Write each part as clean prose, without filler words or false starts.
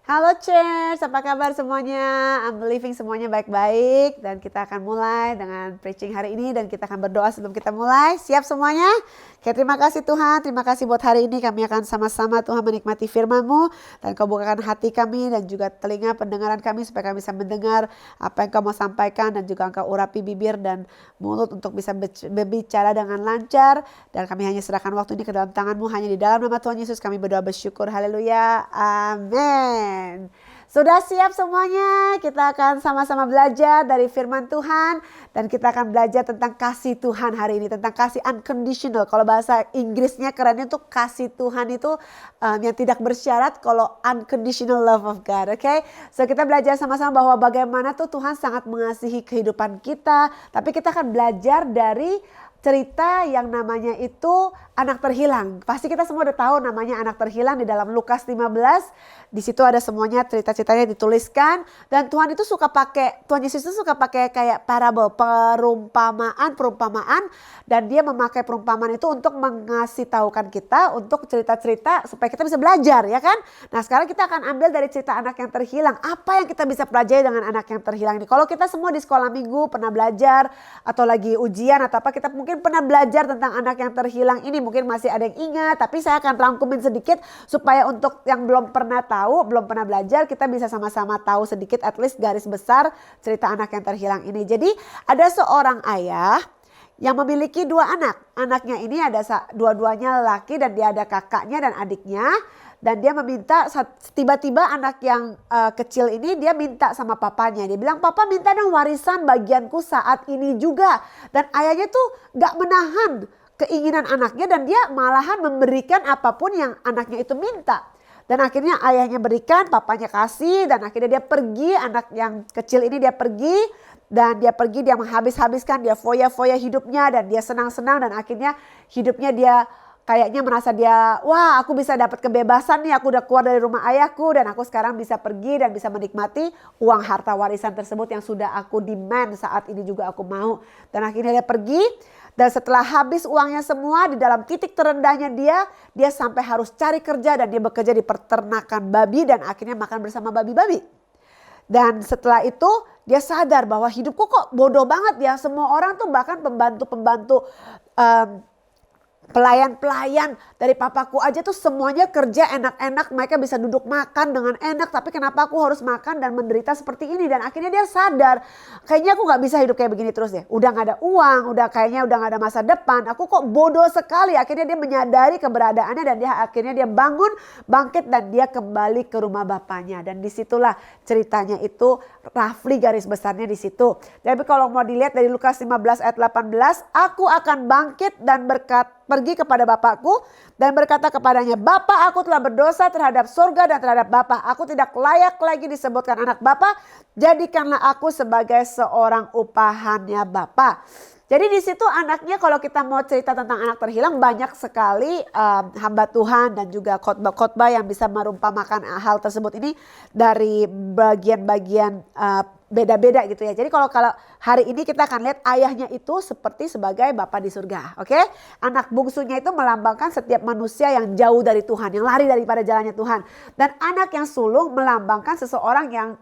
Halo Church, apa kabar semuanya? I'm believing semuanya baik-baik dan kita akan mulai dengan preaching hari ini dan kita akan berdoa sebelum kita mulai. Siap semuanya? Oke, terima kasih Tuhan, terima kasih buat hari ini kami akan sama-sama Tuhan menikmati firman-Mu dan Kau bukakan hati kami dan juga telinga pendengaran kami supaya kami bisa mendengar apa yang Kau mau sampaikan dan juga Engkau urapi bibir dan mulut untuk bisa berbicara dengan lancar dan kami hanya serahkan waktu ini ke dalam tangan-Mu hanya di dalam nama Tuhan Yesus kami berdoa bersyukur. Haleluya. Amin. Sudah siap semuanya? Kita akan sama-sama belajar dari firman Tuhan dan kita akan belajar tentang kasih Tuhan hari ini, tentang kasih unconditional. Kalau bahasa Inggrisnya kerennya tuh kasih Tuhan itu yang tidak bersyarat, kalau unconditional love of God. Oke? So kita belajar sama-sama bahwa bagaimana tuh Tuhan sangat mengasihi kehidupan kita, tapi kita akan belajar dari cerita yang namanya itu anak terhilang. Pasti kita semua udah tahu namanya anak terhilang di dalam Lukas 15. Di situ ada semuanya cerita-ceritanya dituliskan dan Tuhan Yesus itu suka pakai kayak parable, perumpamaan dan dia memakai perumpamaan itu untuk mengasih tahukan kita untuk cerita-cerita supaya kita bisa belajar, ya kan? Nah, sekarang kita akan ambil dari cerita anak yang terhilang. Apa yang kita bisa pelajari dengan anak yang terhilang ini? Kalau kita semua di sekolah minggu pernah belajar atau lagi ujian atau apa, kita mungkin pernah belajar tentang anak yang terhilang ini, mungkin masih ada yang ingat, tapi saya akan rangkumin sedikit supaya untuk yang belum pernah tahu, belum pernah belajar, kita bisa sama-sama tahu sedikit at least garis besar cerita anak yang terhilang ini. Jadi ada seorang ayah yang memiliki dua anak. Anaknya ini ada dua-duanya laki dan dia ada kakaknya dan adiknya. Dan dia meminta, tiba-tiba anak yang kecil ini dia minta sama papanya. Dia bilang, "Papa minta dong warisan bagianku saat ini juga." Dan ayahnya tuh gak menahan keinginan anaknya dan dia malahan memberikan apapun yang anaknya itu minta. Dan akhirnya ayahnya berikan, papanya kasih dan akhirnya dia pergi, anak yang kecil ini dia pergi. Dan dia pergi, dia menghabis-habiskan, dia foya-foya hidupnya dan dia senang-senang dan akhirnya hidupnya dia kayaknya merasa dia, wah aku bisa dapat kebebasan nih, aku udah keluar dari rumah ayahku dan aku sekarang bisa pergi dan bisa menikmati uang harta warisan tersebut yang sudah aku demand saat ini juga aku mau. Dan akhirnya dia pergi dan setelah habis uangnya semua di dalam titik terendahnya dia sampai harus cari kerja dan dia bekerja di peternakan babi dan akhirnya makan bersama babi-babi. Dan setelah itu dia sadar bahwa hidupku kok bodoh banget ya, semua orang tuh bahkan pembantu-pembantu pelayan-pelayan dari papaku aja tuh semuanya kerja enak-enak, mereka bisa duduk makan dengan enak, tapi kenapa aku harus makan dan menderita seperti ini? Dan akhirnya dia sadar, kayaknya aku gak bisa hidup kayak begini terus deh. Udah gak ada uang, kayaknya udah gak ada masa depan, aku kok bodoh sekali. Akhirnya dia menyadari keberadaannya dan akhirnya dia bangun, bangkit dan dia kembali ke rumah bapaknya. Dan disitulah ceritanya itu, roughly garis besarnya di situ. Tapi kalau mau dilihat dari Lukas 15 ayat 18, aku akan bangkit dan pergi kepada bapakku dan berkata kepadanya, "Bapa, aku telah berdosa terhadap surga dan terhadap Bapa. Aku tidak layak lagi disebutkan anak Bapa. Jadikanlah aku sebagai seorang upahannya Bapa." Jadi di situ anaknya, kalau kita mau cerita tentang anak terhilang, banyak sekali hamba Tuhan dan juga khotbah-khotbah yang bisa merumpamakan hal tersebut ini dari bagian-bagian beda-beda gitu ya. Jadi kalau hari ini kita akan lihat ayahnya itu seperti sebagai Bapa di surga. Oke? Anak bungsunya itu melambangkan setiap manusia yang jauh dari Tuhan, yang lari daripada jalannya Tuhan. Dan anak yang sulung melambangkan seseorang yang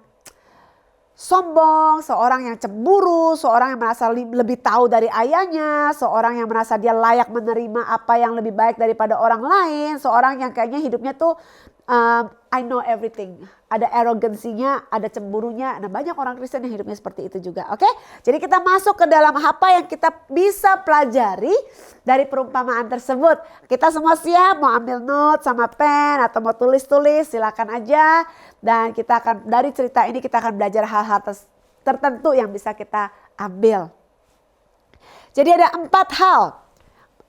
sombong, seorang yang cemburu, seorang yang merasa lebih tahu dari ayahnya, seorang yang merasa dia layak menerima apa yang lebih baik daripada orang lain, seorang yang kayaknya hidupnya tuh I know everything. Ada arogansinya, ada cemburunya. Nah, banyak orang Kristen yang hidupnya seperti itu juga. Oke? Jadi kita masuk ke dalam apa yang kita bisa pelajari dari perumpamaan tersebut. Kita semua siap mau ambil note sama pen atau mau tulis-tulis, silakan aja. Dan kita akan dari cerita ini kita akan belajar hal-hal tertentu yang bisa kita ambil. Jadi ada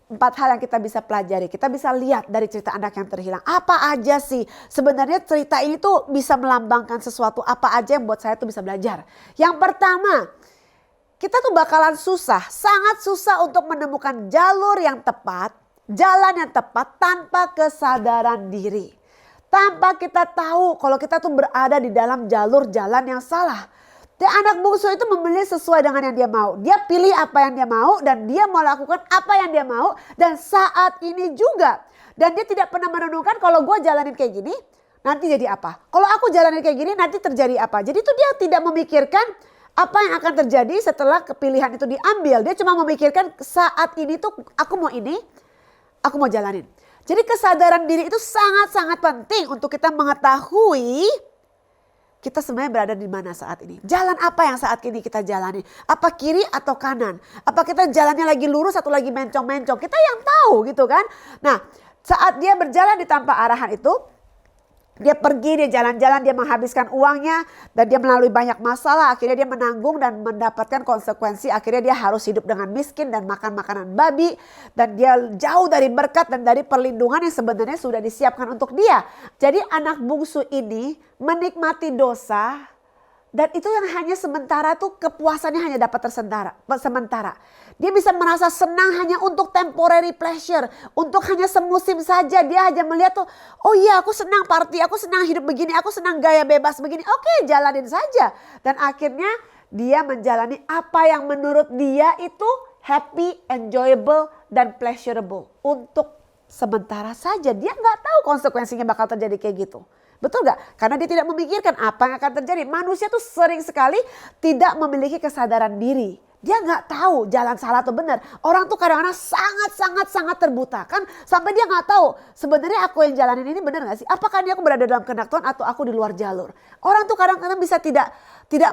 4 hal yang kita bisa pelajari. Kita bisa lihat dari cerita anak yang terhilang. Apa aja sih? Sebenarnya cerita ini tuh bisa melambangkan sesuatu. Apa aja yang buat saya tuh bisa belajar. Yang pertama, kita tuh bakalan susah. Sangat susah untuk menemukan jalur yang tepat. Jalan yang tepat tanpa kesadaran diri. Tanpa kita tahu kalau kita tuh berada di dalam jalur jalan yang salah. Dan anak bungsu itu memilih sesuai dengan yang dia mau. Dia pilih apa yang dia mau dan dia mau lakukan apa yang dia mau. Dan saat ini juga. Dan dia tidak pernah merenungkan kalau gue jalanin kayak gini, nanti jadi apa? Kalau aku jalanin kayak gini nanti terjadi apa? Jadi itu dia tidak memikirkan apa yang akan terjadi setelah kepilihan itu diambil. Dia cuma memikirkan saat ini tuh aku mau ini, aku mau jalanin. Jadi kesadaran diri itu sangat-sangat penting untuk kita mengetahui kita sebenarnya berada di mana saat ini. Jalan apa yang saat ini kita jalani? Apa kiri atau kanan? Apa kita jalannya lagi lurus atau lagi mencong-mencong? Kita yang tahu gitu kan. Nah, saat dia berjalan di tanpa arahan itu, dia pergi, dia jalan-jalan, dia menghabiskan uangnya dan dia melalui banyak masalah. Akhirnya dia menanggung dan mendapatkan konsekuensi. Akhirnya dia harus hidup dengan miskin dan makan makanan babi. Dan dia jauh dari berkat dan dari perlindungan yang sebenarnya sudah disiapkan untuk dia. Jadi anak bungsu ini menikmati dosa. Dan itu yang hanya sementara tuh kepuasannya hanya dapat sementara. Dia bisa merasa senang hanya untuk temporary pleasure. Untuk hanya semusim saja. Dia hanya melihat tuh, oh iya aku senang party, aku senang hidup begini, aku senang gaya bebas begini. Oke, jalanin saja. Dan akhirnya dia menjalani apa yang menurut dia itu happy, enjoyable, dan pleasurable. Untuk sementara saja. Dia nggak tahu konsekuensinya bakal terjadi kayak gitu. Betul gak? Karena dia tidak memikirkan apa yang akan terjadi. Manusia tuh sering sekali tidak memiliki kesadaran diri. Dia gak tahu jalan salah atau benar. Orang tuh kadang-kadang sangat terbutakan. Sampai dia gak tahu sebenarnya aku yang jalanin ini benar gak sih? Apakah ini aku berada dalam kehendak Tuhan atau aku di luar jalur? Orang tuh kadang-kadang bisa tidak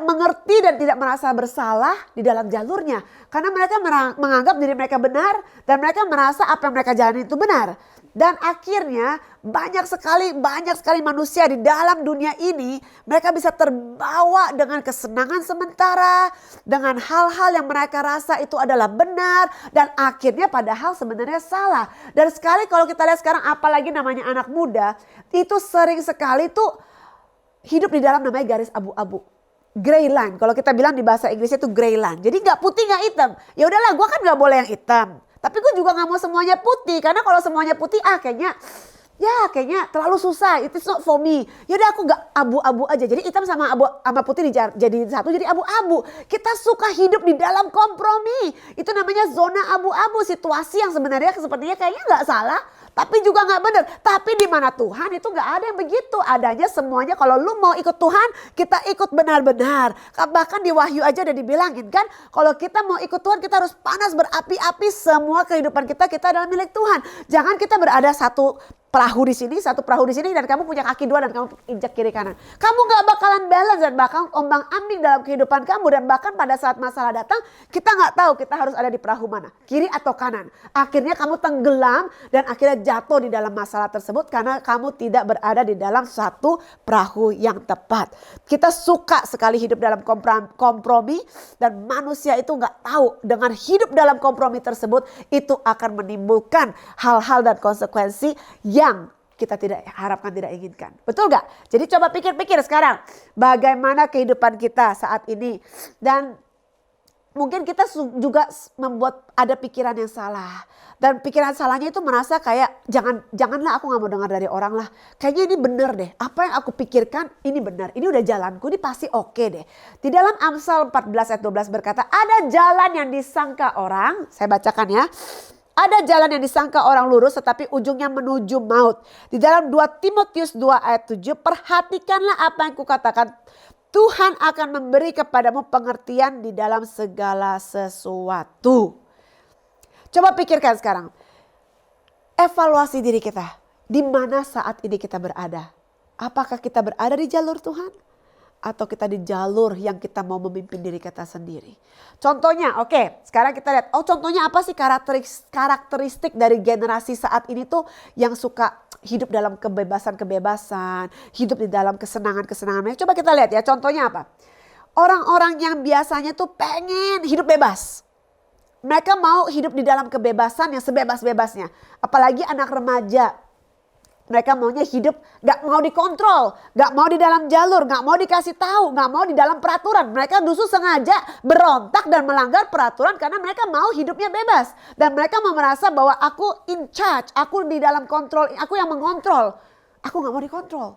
mengerti dan tidak merasa bersalah di dalam jalurnya. Karena mereka menganggap diri mereka benar. Dan mereka merasa apa yang mereka jalani itu benar. Dan akhirnya banyak sekali manusia di dalam dunia ini mereka bisa terbawa dengan kesenangan sementara, dengan hal-hal yang mereka rasa itu adalah benar dan akhirnya padahal sebenarnya salah. Dan sekali kalau kita lihat sekarang apalagi namanya anak muda itu sering sekali tuh hidup di dalam namanya garis abu-abu. Gray line, kalau kita bilang di bahasa Inggrisnya itu gray line. Jadi gak putih gak hitam. Ya udahlah, gue kan gak boleh yang hitam. Tapi gue juga gak mau semuanya putih. Karena kalau semuanya putih kayaknya terlalu susah. It's not for me. Yaudah aku gak abu-abu aja. Jadi hitam sama putih jadi satu jadi abu-abu. Kita suka hidup di dalam kompromi. Itu namanya zona abu-abu. Situasi yang sebenarnya sepertinya kayaknya gak salah. Tapi juga gak benar. Tapi di mana Tuhan itu gak ada yang begitu. Adanya semuanya kalau lu mau ikut Tuhan kita ikut benar-benar. Bahkan di Wahyu aja udah dibilangin kan. Kalau kita mau ikut Tuhan kita harus panas berapi-api. Semua kehidupan kita adalah milik Tuhan. Jangan kita berada satu perahu di sini, satu perahu di sini dan kamu punya kaki dua dan kamu injak kiri kanan. Kamu gak bakalan balance dan bakal ombang-ambing dalam kehidupan kamu. Dan bahkan pada saat masalah datang kita gak tahu kita harus ada di perahu mana. Kiri atau kanan. Akhirnya kamu tenggelam dan akhirnya jatuh di dalam masalah tersebut karena kamu tidak berada di dalam satu perahu yang tepat. Kita suka sekali hidup dalam kompromi dan manusia itu gak tahu dengan hidup dalam kompromi tersebut itu akan menimbulkan hal-hal dan konsekuensi yang kita tidak harapkan, tidak inginkan. Betul gak? Jadi coba pikir-pikir sekarang bagaimana kehidupan kita saat ini. Dan mungkin kita juga membuat ada pikiran yang salah. Dan pikiran salahnya itu merasa kayak janganlah aku gak mau dengar dari orang lah. Kayaknya ini benar deh. Apa yang aku pikirkan ini benar. Ini udah jalanku, ini pasti oke deh. Di dalam Amsal 14 ayat 12 berkata ada jalan yang disangka orang. Saya bacakan ya. Ada jalan yang disangka orang lurus tetapi ujungnya menuju maut. Di dalam 2 Timotius 2 ayat 7 perhatikanlah apa yang kukatakan. Tuhan akan memberi kepadamu pengertian di dalam segala sesuatu. Coba pikirkan sekarang. Evaluasi diri kita. Di mana saat ini kita berada? Apakah kita berada di jalur Tuhan? Atau kita di jalur yang kita mau memimpin diri kita sendiri. Contohnya, oke, sekarang kita lihat. Oh, contohnya apa sih karakteristik dari generasi saat ini tuh yang suka hidup dalam kebebasan-kebebasan, hidup di dalam kesenangan-kesenangan. Coba kita lihat ya, contohnya apa? Orang-orang yang biasanya tuh pengen hidup bebas. Mereka mau hidup di dalam kebebasan yang sebebas-bebasnya. Apalagi anak remaja. Mereka maunya hidup gak mau dikontrol, gak mau di dalam jalur, gak mau dikasih tahu, gak mau di dalam peraturan. Mereka justru sengaja berontak dan melanggar peraturan karena mereka mau hidupnya bebas. Dan mereka mau merasa bahwa aku in charge, aku di dalam kontrol, aku yang mengontrol. Aku gak mau dikontrol.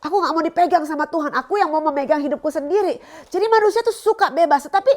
Aku gak mau dipegang sama Tuhan, aku yang mau memegang hidupku sendiri. Jadi manusia tuh suka bebas, tapi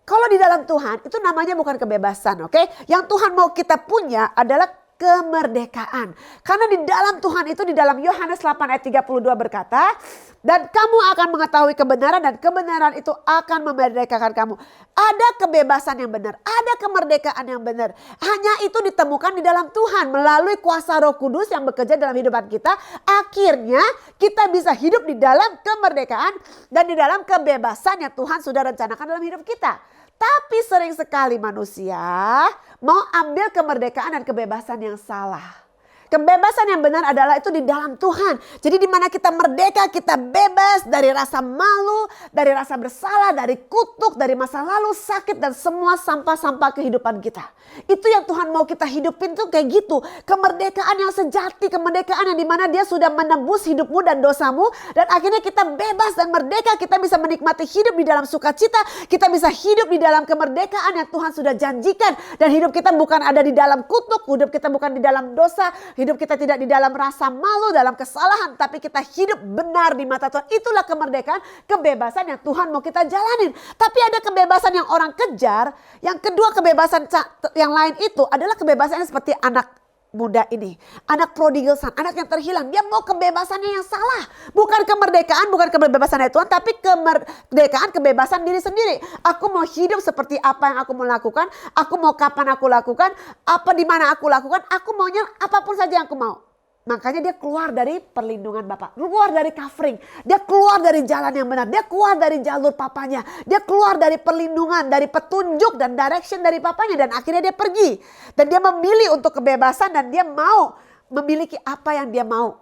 kalau di dalam Tuhan itu namanya bukan kebebasan, oke? Yang Tuhan mau kita punya adalah kemerdekaan. Karena di dalam Tuhan itu, di dalam Yohanes 8 ayat 32 berkata, dan kamu akan mengetahui kebenaran dan kebenaran itu akan memerdekakan kamu. Ada kebebasan yang benar, ada kemerdekaan yang benar. Hanya itu ditemukan di dalam Tuhan melalui kuasa Roh Kudus yang bekerja dalam hidupan kita. Akhirnya kita bisa hidup di dalam kemerdekaan dan di dalam kebebasan yang Tuhan sudah rencanakan dalam hidup kita. Tapi sering sekali manusia mau ambil kemerdekaan dan kebebasan yang salah. Kebebasan yang benar adalah itu di dalam Tuhan. Jadi di mana kita merdeka, kita bebas dari rasa malu, dari rasa bersalah, dari kutuk, dari masa lalu, sakit dan semua sampah-sampah kehidupan kita. Itu yang Tuhan mau kita hidupin tuh kayak gitu. Kemerdekaan yang sejati, kemerdekaan yang di mana Dia sudah menebus hidupmu dan dosamu dan akhirnya kita bebas dan merdeka, kita bisa menikmati hidup di dalam sukacita, kita bisa hidup di dalam kemerdekaan yang Tuhan sudah janjikan dan hidup kita bukan ada di dalam kutuk, hidup kita bukan di dalam dosa. Hidup kita tidak di dalam rasa malu, dalam kesalahan. Tapi kita hidup benar di mata Tuhan. Itulah kemerdekaan, kebebasan yang Tuhan mau kita jalanin. Tapi ada kebebasan yang orang kejar. Yang kedua kebebasan yang lain itu adalah kebebasan yang seperti anak muda ini. Anak prodigal son, anak yang terhilang. Dia mau kebebasannya yang salah. Bukan kemerdekaan, bukan kebebasan dari Tuhan. Tapi kemerdekaan, kebebasan diri sendiri. Aku mau hidup seperti apa yang aku mau lakukan. Aku mau kapan aku lakukan. Apa di mana aku lakukan. Aku maunya apapun saja yang aku mau. Makanya dia keluar dari perlindungan Bapak. Keluar dari covering. Dia keluar dari jalan yang benar. Dia keluar dari jalur papanya. Dia keluar dari perlindungan, dari petunjuk dan direction dari papanya. Dan akhirnya dia pergi. Dan dia memilih untuk kebebasan dan dia mau memiliki apa yang dia mau.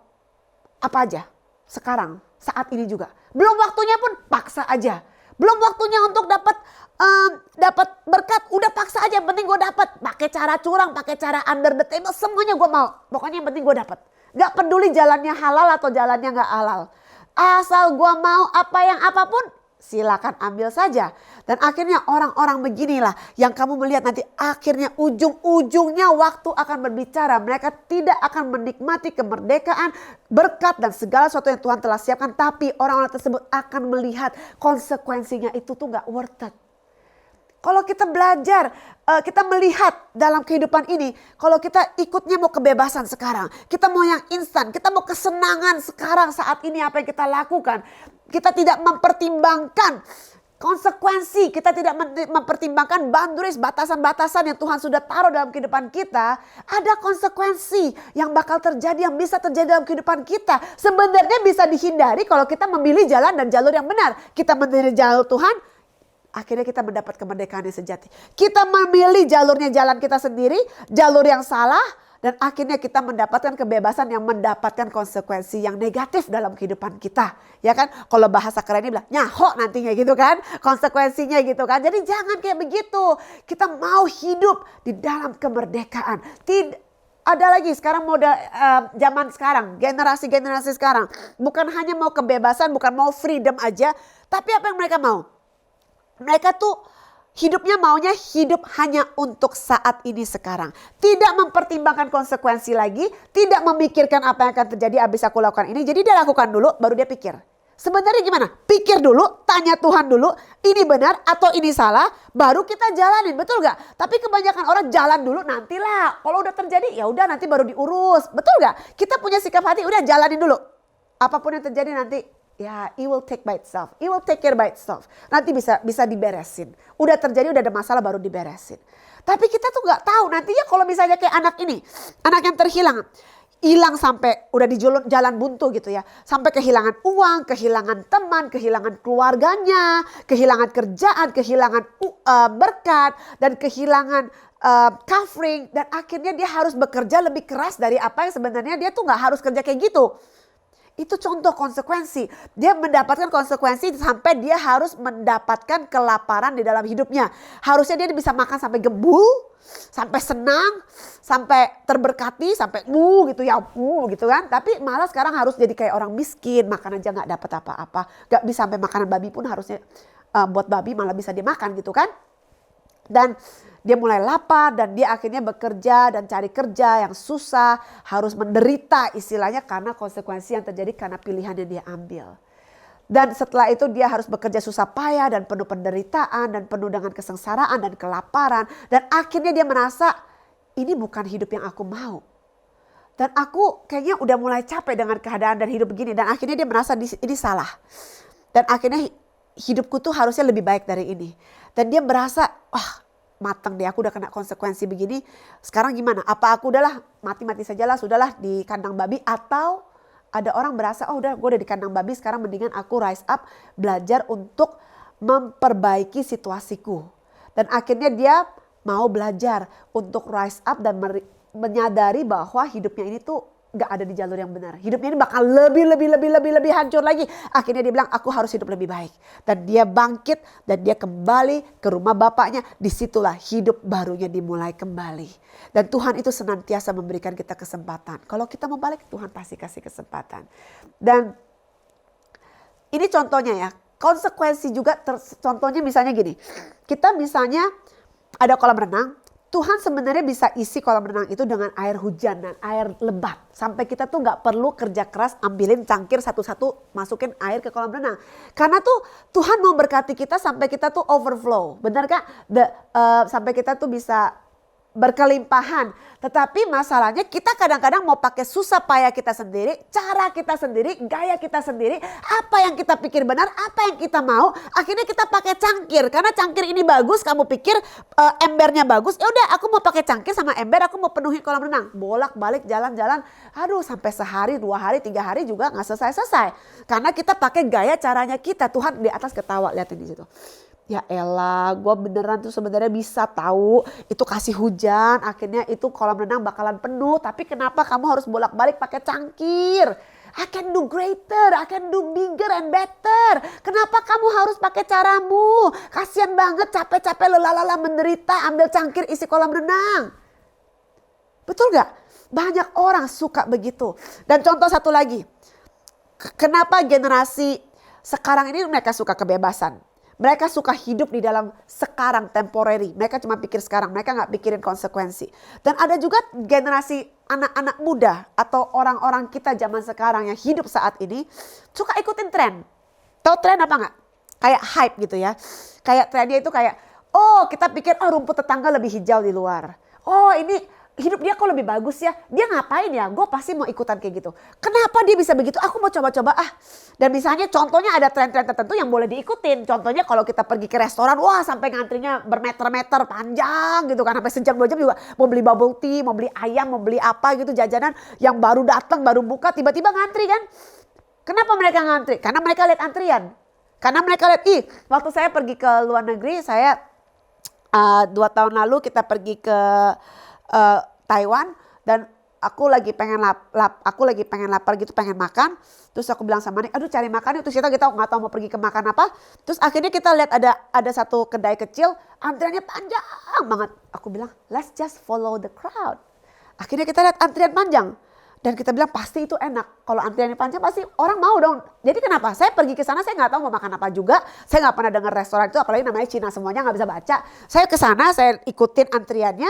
Apa aja. Sekarang, saat ini juga. Belum waktunya pun paksa aja. Belum waktunya untuk dapat berkat, udah paksa aja. Yang penting gue dapat. Pakai cara curang, pakai cara under the table, semuanya gue mau. Pokoknya yang penting gue dapat. Gak peduli jalannya halal atau jalannya gak halal. Asal gue mau apa yang apapun, silakan ambil saja. Dan akhirnya orang-orang beginilah yang kamu melihat nanti akhirnya ujung-ujungnya waktu akan berbicara. Mereka tidak akan menikmati kemerdekaan, berkat dan segala sesuatu yang Tuhan telah siapkan. Tapi orang-orang tersebut akan melihat konsekuensinya itu tuh gak worth it. Kalau kita belajar, kita melihat dalam kehidupan ini, kalau kita ikutnya mau kebebasan sekarang, kita mau yang instan, kita mau kesenangan sekarang saat ini apa yang kita lakukan. Kita tidak mempertimbangkan konsekuensi, kita tidak mempertimbangkan boundaries, batasan-batasan yang Tuhan sudah taruh dalam kehidupan kita. Ada konsekuensi yang bakal terjadi, yang bisa terjadi dalam kehidupan kita. Sebenarnya bisa dihindari kalau kita memilih jalan dan jalur yang benar. Kita memilih jalur Tuhan, akhirnya kita mendapat kemerdekaan yang sejati. Kita memilih jalurnya jalan kita sendiri, jalur yang salah. Dan akhirnya kita mendapatkan kebebasan yang mendapatkan konsekuensi yang negatif dalam kehidupan kita. Ya kan, kalau bahasa kerennya bilang nyahok nantinya gitu kan. Konsekuensinya gitu kan. Jadi jangan kayak begitu. Kita mau hidup di dalam kemerdekaan. Ada lagi sekarang model zaman sekarang, generasi-generasi sekarang. Bukan hanya mau kebebasan, bukan mau freedom aja. Tapi apa yang mereka mau? Mereka tuh hidupnya maunya hidup hanya untuk saat ini sekarang. Tidak mempertimbangkan konsekuensi lagi. Tidak memikirkan apa yang akan terjadi abis aku lakukan ini. Jadi dia lakukan dulu baru dia pikir. Sebenarnya gimana? Pikir dulu, tanya Tuhan dulu. Ini benar atau ini salah. Baru kita jalanin, betul gak? Tapi kebanyakan orang jalan dulu nantilah. Kalau udah terjadi ya udah nanti baru diurus. Betul gak? Kita punya sikap hati udah jalanin dulu. Apapun yang terjadi nanti. Ya, it will take by itself. It will take care by itself. Nanti bisa diberesin. Udah terjadi, udah ada masalah baru diberesin. Tapi kita tuh gak tahu nantinya kalau misalnya kayak anak ini. Anak yang terhilang. Hilang sampai udah di jalan buntu gitu ya. Sampai kehilangan uang, kehilangan teman, kehilangan keluarganya. Kehilangan kerjaan, kehilangan berkat. Dan kehilangan covering. Dan akhirnya dia harus bekerja lebih keras dari apa yang sebenarnya dia tuh gak harus kerja kayak gitu. Itu contoh konsekuensi. Dia mendapatkan konsekuensi sampai dia harus mendapatkan kelaparan di dalam hidupnya. Harusnya dia bisa makan sampai gebul, sampai senang, sampai terberkati, sampai gitu ya, gitu kan. Tapi malah sekarang harus jadi kayak orang miskin, makan aja gak dapat apa-apa. Gak bisa sampai makanan babi pun harusnya buat babi malah bisa dimakan gitu kan. Dan dia mulai lapar dan dia akhirnya bekerja dan cari kerja yang susah. Harus menderita istilahnya karena konsekuensi yang terjadi karena pilihan yang dia ambil. Dan setelah itu dia harus bekerja susah payah dan penuh penderitaan dan penuh dengan kesengsaraan dan kelaparan. Dan akhirnya dia merasa ini bukan hidup yang aku mau. Dan aku kayaknya udah mulai capek dengan keadaan dan hidup begini. Dan akhirnya dia merasa ini salah. Dan akhirnya hidupku tuh harusnya lebih baik dari ini. Dan dia merasa, wah mateng deh, aku udah kena konsekuensi begini. Sekarang gimana? Apa aku udahlah mati-mati sajalah, sudahlah di kandang babi. Atau ada orang berasa, oh udah gue udah di kandang babi, sekarang mendingan aku rise up, belajar untuk memperbaiki situasiku. Dan akhirnya dia mau belajar untuk rise up dan menyadari bahwa hidupnya ini tuh gak ada di jalur yang benar. Hidupnya ini bakal lebih hancur lagi. Akhirnya dia bilang, aku harus hidup lebih baik. Dan dia bangkit dan dia kembali ke rumah bapaknya. Disitulah hidup barunya dimulai kembali. Dan Tuhan itu senantiasa memberikan kita kesempatan. Kalau kita mau balik, Tuhan pasti kasih kesempatan. Dan ini contohnya ya. Konsekuensi juga, contohnya misalnya gini. Kita misalnya ada kolam renang. Tuhan sebenarnya bisa isi kolam renang itu dengan air hujan dan air lebat. Sampai kita tuh gak perlu kerja keras ambilin cangkir satu-satu masukin air ke kolam renang. Karena tuh Tuhan mau berkati kita sampai kita tuh overflow. Benar kak? Sampai kita tuh bisa berkelimpahan. Tetapi masalahnya kita kadang-kadang mau pakai susah payah kita sendiri, cara kita sendiri, gaya kita sendiri, apa yang kita pikir benar, apa yang kita mau, akhirnya kita pakai cangkir. Karena cangkir ini bagus, kamu pikir embernya bagus, ya udah aku mau pakai cangkir sama ember, aku mau penuhi kolam renang. Bolak-balik jalan-jalan, aduh sampai sehari, 2 hari, 3 hari juga gak selesai-selesai. Karena kita pakai gaya caranya kita. Tuhan di atas ketawa, lihatin di situ. Ya elah, gue beneran tuh sebenarnya bisa tahu itu kasih hujan, akhirnya itu kolam renang bakalan penuh. Tapi kenapa kamu harus bolak-balik pakai cangkir? I can do greater, I can do bigger and better. Kenapa kamu harus pakai caramu? Kasian banget, capek-capek lelah-lelah menderita, ambil cangkir isi kolam renang. Betul gak? Banyak orang suka begitu. Dan contoh satu lagi, kenapa generasi sekarang ini mereka suka kebebasan? Mereka suka hidup di dalam sekarang, temporary. Mereka cuma pikir sekarang, mereka gak pikirin konsekuensi. Dan ada juga generasi anak-anak muda atau orang-orang kita zaman sekarang yang hidup saat ini suka ikutin tren. Tahu tren apa gak? Kayak hype gitu ya. Kayak trennya itu kayak, oh kita pikir rumput tetangga lebih hijau di luar. Oh ini hidup dia kok lebih bagus ya. Dia ngapain ya? Gue pasti mau ikutan kayak gitu. Kenapa dia bisa begitu? Aku mau coba-coba Dan misalnya contohnya ada tren-tren tertentu yang boleh diikutin. Contohnya kalau kita pergi ke restoran, wah sampai ngantrinya bermeter-meter panjang gitu kan. Sampai sejam 2 jam juga mau beli bubble tea, mau beli ayam, mau beli apa gitu jajanan yang baru datang, baru buka tiba-tiba ngantri kan. Kenapa mereka ngantri? Karena mereka lihat antrian. Karena mereka lihat, waktu saya pergi ke luar negeri, saya 2 tahun lalu kita pergi ke Taiwan dan aku lagi pengen lapar gitu, pengen makan. Terus aku bilang sama Nick, aduh cari makan yuk. Terus kita nggak tahu mau pergi ke makan apa. Terus akhirnya kita lihat ada satu kedai kecil, antriannya panjang banget. Aku bilang, let's just follow the crowd. Akhirnya kita lihat antrian panjang. Dan kita bilang pasti itu enak. Kalau antriannya panjang pasti orang mau dong. Jadi kenapa? Saya pergi ke sana saya nggak tahu mau makan apa juga. Saya nggak pernah dengar restoran itu, apalagi namanya Cina semuanya nggak bisa baca. Saya ke sana, saya ikutin antriannya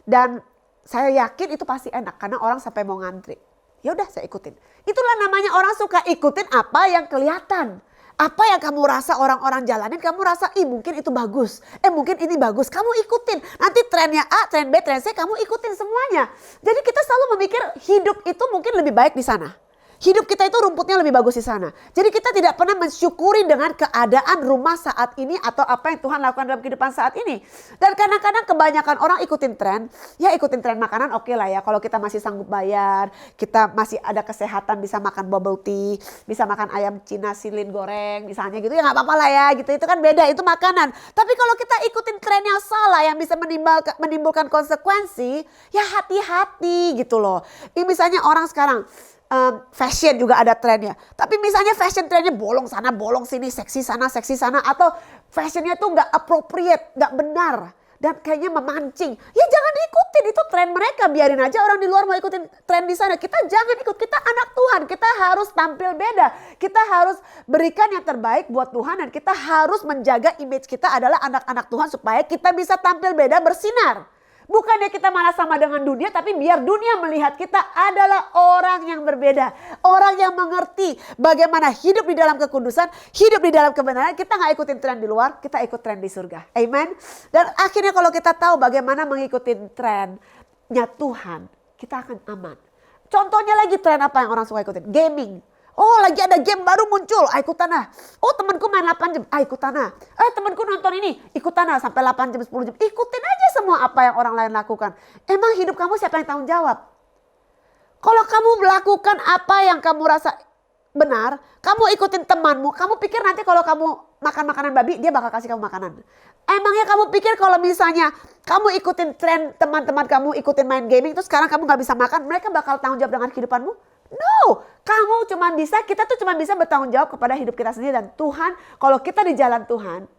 dan saya yakin itu pasti enak karena orang sampai mau ngantri. Ya udah saya ikutin. Itulah namanya orang suka ikutin apa yang kelihatan. Apa yang kamu rasa orang-orang jalanin, kamu rasa mungkin itu bagus. Mungkin ini bagus, kamu ikutin. Nanti trennya A, tren B, tren C, kamu ikutin semuanya. Jadi kita selalu memikir hidup itu mungkin lebih baik di sana. Hidup kita itu rumputnya lebih bagus di sana. Jadi kita tidak pernah mensyukuri dengan keadaan rumah saat ini atau apa yang Tuhan lakukan dalam kehidupan saat ini. Dan kadang-kadang kebanyakan orang ikutin tren. Ya ikutin tren makanan oke lah ya. Kalau kita masih sanggup bayar, kita masih ada kesehatan bisa makan bubble tea, bisa makan ayam Cina silin goreng misalnya gitu. Ya gak apa-apa lah ya gitu. Itu kan beda, itu makanan. Tapi kalau kita ikutin tren yang salah yang bisa menimbulkan konsekuensi, ya hati-hati gitu loh. Ini misalnya orang sekarang fashion juga ada trennya. Tapi misalnya fashion trennya bolong sana, bolong sini, seksi sana, atau fashionnya tuh nggak appropriate, nggak benar. Dan kayaknya memancing. Ya jangan diikutin, itu tren mereka. Biarin aja orang di luar mau ikutin tren di sana. Kita jangan ikut, kita anak Tuhan. Kita harus tampil beda. Kita harus berikan yang terbaik buat Tuhan. Dan kita harus menjaga image kita adalah anak-anak Tuhan supaya kita bisa tampil beda, bersinar. Bukannya kita malah sama dengan dunia, tapi biar dunia melihat kita adalah orang yang berbeda. Orang yang mengerti bagaimana hidup di dalam kekudusan, hidup di dalam kebenaran. Kita gak ikutin tren di luar, kita ikut tren di surga. Amen. Dan akhirnya kalau kita tahu bagaimana mengikuti tren, Tuhan, kita akan aman. Contohnya lagi tren apa yang orang suka ikutin? Gaming. Oh lagi ada game baru muncul, ikutan ah. Oh temanku main 8 jam, ikutan ah. Temanku nonton ini, ikutan ah sampai 8 jam, 10 jam. Ikutin aja semua apa yang orang lain lakukan. Emang hidup kamu siapa yang tanggung jawab? Kalau kamu melakukan apa yang kamu rasa benar, kamu ikutin temanmu, kamu pikir nanti kalau kamu makan makanan babi, dia bakal kasih kamu makanan. Emangnya kamu pikir kalau misalnya kamu ikutin tren teman-teman kamu, ikutin main gaming, terus sekarang kamu gak bisa makan, mereka bakal tanggung jawab dengan kehidupanmu? No, kita tuh cuma bisa bertanggung jawab kepada hidup kita sendiri. Dan Tuhan, kalau kita di jalan Tuhan,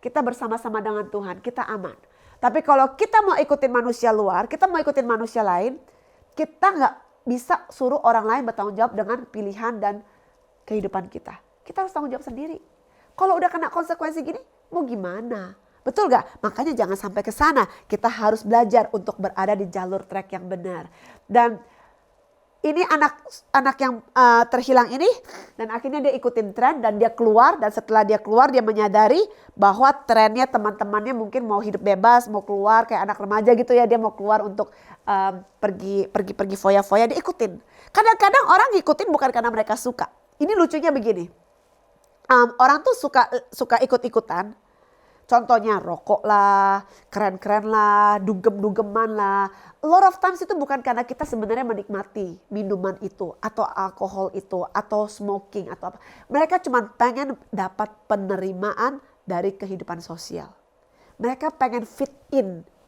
kita bersama-sama dengan Tuhan, kita aman. Tapi kalau kita mau ikutin manusia luar, kita mau ikutin manusia lain, kita gak bisa suruh orang lain bertanggung jawab dengan pilihan dan kehidupan kita. Kita harus tanggung jawab sendiri. Kalau udah kena konsekuensi gini, mau gimana? Betul gak? Makanya jangan sampai ke sana. Kita harus belajar untuk berada di jalur trek yang benar. Dan ini anak yang terhilang ini, dan akhirnya dia ikutin tren dan dia keluar, dan setelah dia keluar dia menyadari bahwa trennya teman-temannya mungkin mau hidup bebas, mau keluar kayak anak remaja gitu ya, dia mau keluar untuk pergi foya-foya, dia ikutin. Kadang-kadang orang ngikutin bukan karena mereka suka. Ini lucunya begini, orang tuh suka ikut-ikutan. Contohnya rokok lah, keren-keren lah, dugem-dugeman lah. A lot of times itu bukan karena kita sebenarnya menikmati minuman itu, atau alkohol itu, atau smoking, atau apa. Mereka cuma pengen dapat penerimaan dari kehidupan sosial. Mereka pengen fit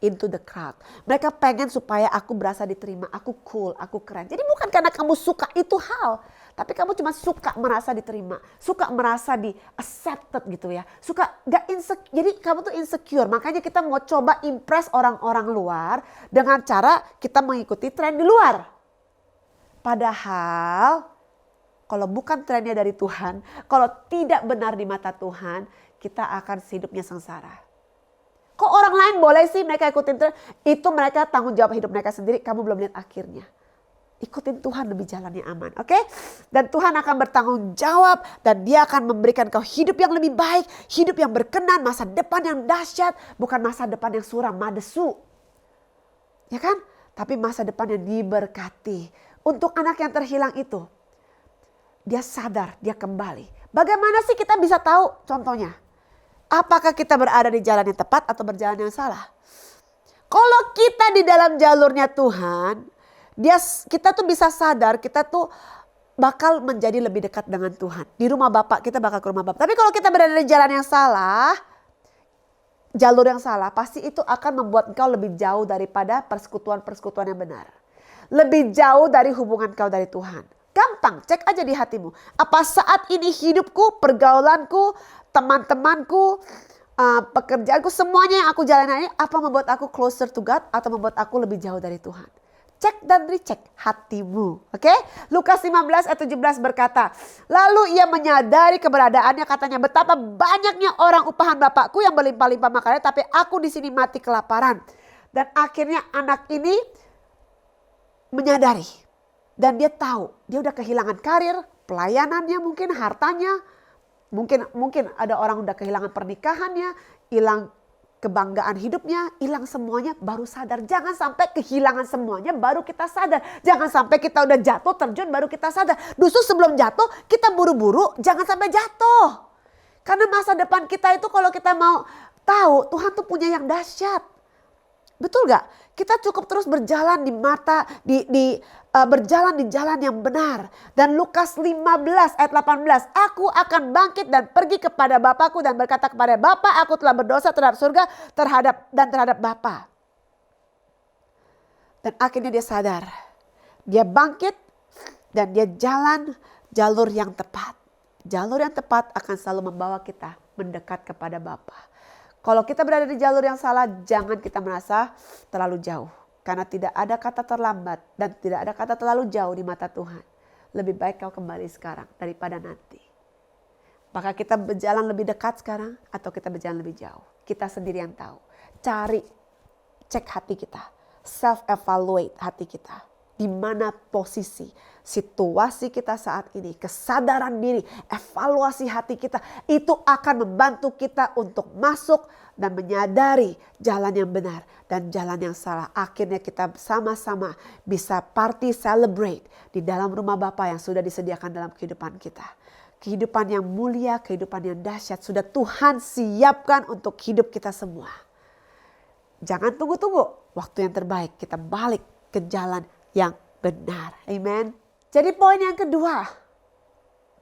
into the crowd. Mereka pengen supaya aku berasa diterima, aku cool, aku keren. Jadi bukan karena kamu suka itu hal, tapi kamu cuma suka merasa diterima, suka merasa di accepted gitu ya. Suka gak insecure, jadi kamu tuh insecure. Makanya kita mau coba impress orang-orang luar dengan cara kita mengikuti tren di luar. Padahal kalau bukan trennya dari Tuhan, kalau tidak benar di mata Tuhan, kita akan hidupnya sengsara. Kok orang lain boleh sih mereka ikutin tren? Itu mereka tanggung jawab hidup mereka sendiri, kamu belum lihat akhirnya. Ikutin Tuhan lebih jalannya aman, oke? Dan Tuhan akan bertanggung jawab dan dia akan memberikan kau hidup yang lebih baik, hidup yang berkenan, masa depan yang dahsyat, bukan masa depan yang suram, madesu. Ya kan? Tapi masa depan yang diberkati. Untuk anak yang terhilang itu, dia sadar, dia kembali. Bagaimana sih kita bisa tahu? Contohnya, apakah kita berada di jalan yang tepat atau berjalan yang salah? Kalau kita di dalam jalurnya Tuhan, kita tuh bisa sadar, kita tuh bakal menjadi lebih dekat dengan Tuhan. Di rumah Bapak, kita bakal ke rumah Bapak. Tapi kalau kita berada di jalan yang salah, jalur yang salah, pasti itu akan membuat engkau lebih jauh daripada persekutuan-persekutuan yang benar. Lebih jauh dari hubungan kau dari Tuhan. Gampang, cek aja di hatimu. Apa saat ini hidupku, pergaulanku, teman-temanku, pekerjaanku, semuanya yang aku jalani ini, apa membuat aku closer to God atau membuat aku lebih jauh dari Tuhan? Cek dan recheck hatimu. Oke? Lukas 15 ayat 17 berkata, lalu ia menyadari keberadaannya, katanya, betapa banyaknya orang upahan Bapakku yang berlimpah-limpah makannya, tapi aku di sini mati kelaparan. Dan akhirnya anak ini menyadari. Dan dia tahu, dia udah kehilangan karir, pelayanannya mungkin, hartanya. Mungkin ada orang udah kehilangan pernikahannya, hilang kebanggaan hidupnya, hilang semuanya, baru sadar. Jangan sampai kehilangan semuanya baru kita sadar. Jangan sampai kita udah jatuh terjun baru kita sadar. Justru sebelum jatuh kita buru-buru, jangan sampai jatuh. Karena masa depan kita itu kalau kita mau tahu, Tuhan tuh punya yang dahsyat. Betul gak? Kita cukup terus berjalan berjalan di jalan yang benar. Dan Lukas 15 ayat 18. Aku akan bangkit dan pergi kepada Bapakku dan berkata kepada Bapa, aku telah berdosa terhadap surga terhadap Bapa. Dan akhirnya dia sadar. Dia bangkit dan dia jalan jalur yang tepat. Jalur yang tepat akan selalu membawa kita mendekat kepada Bapa. Kalau kita berada di jalur yang salah, jangan kita merasa terlalu jauh. Karena tidak ada kata terlambat dan tidak ada kata terlalu jauh di mata Tuhan. Lebih baik kau kembali sekarang daripada nanti. Apakah kita berjalan lebih dekat sekarang atau kita berjalan lebih jauh? Kita sendiri yang tahu. Cek hati kita. Self-evaluate hati kita. di mana posisi, situasi kita saat ini, kesadaran diri, evaluasi hati kita, itu akan membantu kita untuk masuk dan menyadari jalan yang benar dan jalan yang salah. Akhirnya kita sama-sama bisa party celebrate di dalam rumah Bapa yang sudah disediakan dalam kehidupan kita. Kehidupan yang mulia, kehidupan yang dahsyat sudah Tuhan siapkan untuk hidup kita semua. Jangan tunggu-tunggu, waktu yang terbaik kita balik ke jalan yang benar. Amen. Jadi poin yang kedua,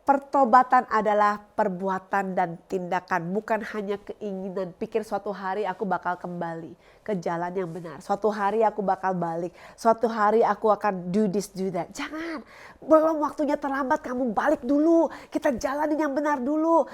pertobatan adalah perbuatan dan tindakan, bukan hanya keinginan. Pikir suatu hari aku bakal kembali ke jalan yang benar. Suatu hari aku bakal balik. Suatu hari aku akan do this, do that. Jangan, belum waktunya terlambat, kamu balik dulu. Kita jalanin yang benar dulu.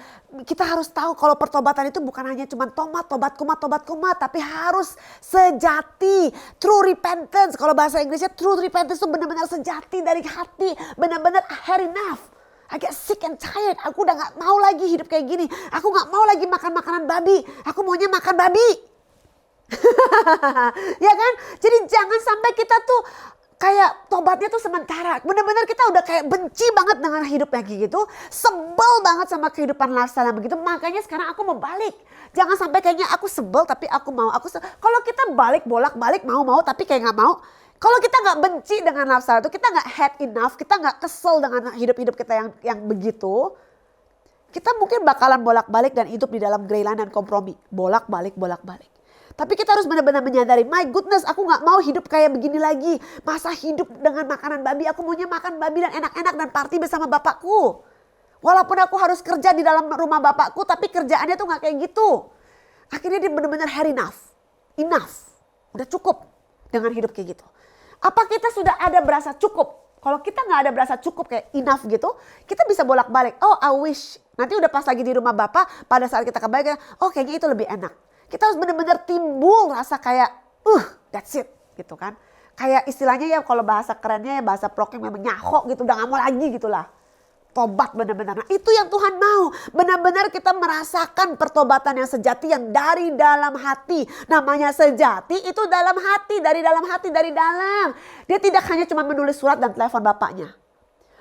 Kita harus tahu kalau pertobatan itu bukan hanya cuma tobat kumat, tapi harus sejati. True repentance, kalau bahasa Inggrisnya true repentance itu benar-benar sejati dari hati. Benar-benar I had enough. I get sick and tired. Aku udah gak mau lagi hidup kayak gini. Aku gak mau lagi makan makanan babi. Aku maunya makan babi. Ya kan? Jadi jangan sampai kita tuh kayak tobatnya tuh sementara. Benar-benar kita udah kayak benci banget dengan hidup yang kayak gitu. Sebel banget sama kehidupan lifestyle yang begitu. Makanya sekarang aku mau balik. Jangan sampai kayaknya aku sebel tapi aku mau. Kalau kita balik bolak-balik mau tapi kayak gak mau. Kalau kita nggak benci dengan lifestyle itu, kita nggak had enough, kita nggak kesel dengan hidup-hidup kita yang begitu, kita mungkin bakalan bolak-balik dan hidup di dalam grey line dan kompromi. Bolak-balik. Tapi kita harus benar-benar menyadari, my goodness, aku nggak mau hidup kayak begini lagi. Masa hidup dengan makanan babi, aku maunya makan babi dan enak-enak dan party bersama bapakku. Walaupun aku harus kerja di dalam rumah bapakku, tapi kerjaannya tuh nggak kayak gitu. Akhirnya dia benar-benar had enough. Udah cukup dengan hidup kayak gitu. Apa kita sudah ada berasa cukup? Kalau kita nggak ada berasa cukup kayak enough gitu, kita bisa bolak-balik. Oh, I wish. Nanti udah pas lagi di rumah Bapak, pada saat kita kembali, oh kayaknya itu lebih enak. Kita harus benar-benar timbul rasa kayak, that's it, gitu kan. Kayak istilahnya ya kalau bahasa kerennya ya bahasa proknya memang nyahok gitu, udah nggak mau lagi gitulah. Tobat benar-benar. Nah, itu yang Tuhan mau. Benar-benar kita merasakan pertobatan yang sejati yang dari dalam hati. Namanya sejati itu dalam hati, dari dalam hati, dari dalam. Dia tidak hanya cuma menulis surat dan telepon bapaknya.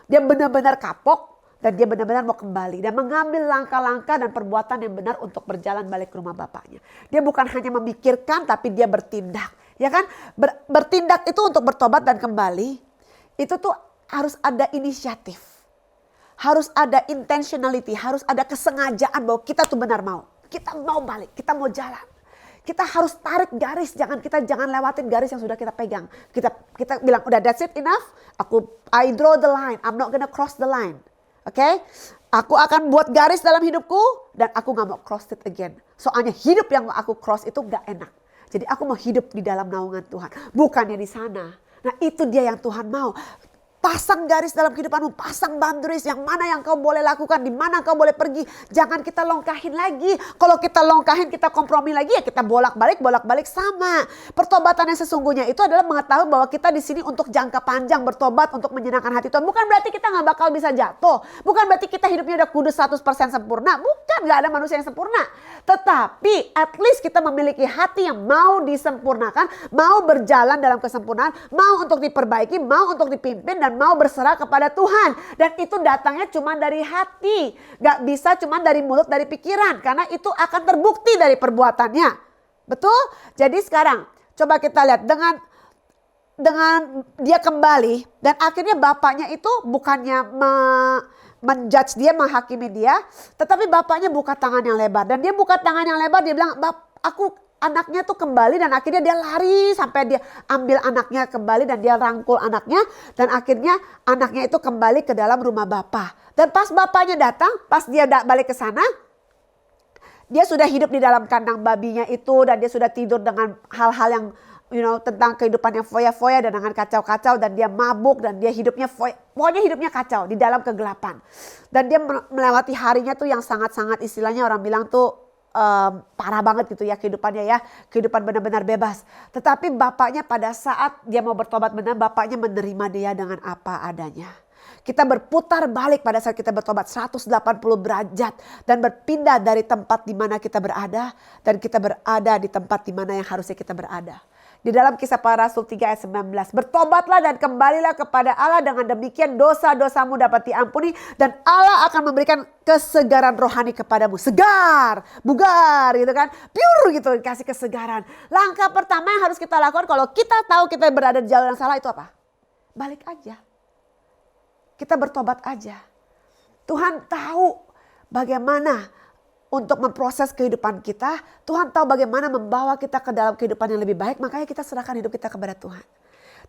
Dia benar-benar kapok dan dia benar-benar mau kembali. Dan mengambil langkah-langkah dan perbuatan yang benar untuk berjalan balik ke rumah bapaknya. Dia bukan hanya memikirkan tapi dia bertindak. Ya kan? Bertindak itu untuk bertobat dan kembali. Itu tuh harus ada inisiatif. Harus ada intentionality, harus ada kesengajaan bahwa kita tuh benar mau. Kita mau balik, kita mau jalan. Kita harus tarik garis, jangan lewatin garis yang sudah kita pegang. Kita bilang udah that's it enough. I draw the line, I'm not gonna cross the line. Oke? Aku akan buat garis dalam hidupku dan aku gak mau cross it again. Soalnya hidup yang aku cross itu gak enak. Jadi aku mau hidup di dalam naungan Tuhan, bukannya di sana. Nah, itu dia yang Tuhan mau. Pasang garis dalam kehidupanmu, pasang boundaries yang mana yang kau boleh lakukan, di mana kau boleh pergi. Jangan kita longkahin lagi. Kalau kita longkahin, kita kompromi lagi ya kita bolak-balik sama. Pertobatan yang sesungguhnya itu adalah mengetahui bahwa kita di sini untuk jangka panjang bertobat untuk menyenangkan hati Tuhan. Bukan berarti kita gak bakal bisa jatuh. Bukan berarti kita hidupnya udah kudus 100% sempurna. Bukan, gak ada manusia yang sempurna. Tetapi at least kita memiliki hati yang mau disempurnakan, mau berjalan dalam kesempurnaan, mau untuk diperbaiki, mau untuk dipimpin, dan mau berserah kepada Tuhan. Dan itu datangnya cuma dari hati. Gak bisa cuma dari mulut, dari pikiran. Karena itu akan terbukti dari perbuatannya. Betul? Jadi sekarang coba kita lihat dengan dia kembali. Dan akhirnya bapaknya itu bukannya menjudge dia, menghakimi dia. Tetapi bapaknya buka tangan yang lebar. Dan dia buka tangan yang lebar, dia bilang, anaknya tuh kembali dan akhirnya dia lari sampai dia ambil anaknya kembali dan dia rangkul anaknya. Dan akhirnya anaknya itu kembali ke dalam rumah Bapa. Dan pas bapaknya datang, pas dia balik ke sana, dia sudah hidup di dalam kandang babinya itu dan dia sudah tidur dengan hal-hal yang tentang kehidupan yang foya-foya dan dengan kacau-kacau dan dia mabuk dan dia hidupnya pokoknya hidupnya kacau di dalam kegelapan. Dan dia melewati harinya tuh yang sangat-sangat istilahnya orang bilang tuh parah banget gitu ya kehidupannya ya. Kehidupan benar-benar bebas. Tetapi bapaknya pada saat dia mau bertobat benar, bapaknya menerima dia dengan apa adanya. Kita berputar balik pada saat kita bertobat 180 derajat. Dan berpindah dari tempat di mana kita berada. Dan kita berada di tempat di mana yang harusnya kita berada. Di dalam Kisah Para Rasul 3 ayat 19. Bertobatlah dan kembalilah kepada Allah, dengan demikian dosa-dosamu dapat diampuni dan Allah akan memberikan kesegaran rohani kepadamu. Segar, bugar gitu kan. Pure gitu, kasih kesegaran. Langkah pertama yang harus kita lakukan kalau kita tahu kita berada di jalur yang salah itu apa? Balik aja. Kita bertobat aja. Tuhan tahu bagaimana untuk memproses kehidupan kita. Tuhan tahu bagaimana membawa kita ke dalam kehidupan yang lebih baik. Makanya kita serahkan hidup kita kepada Tuhan.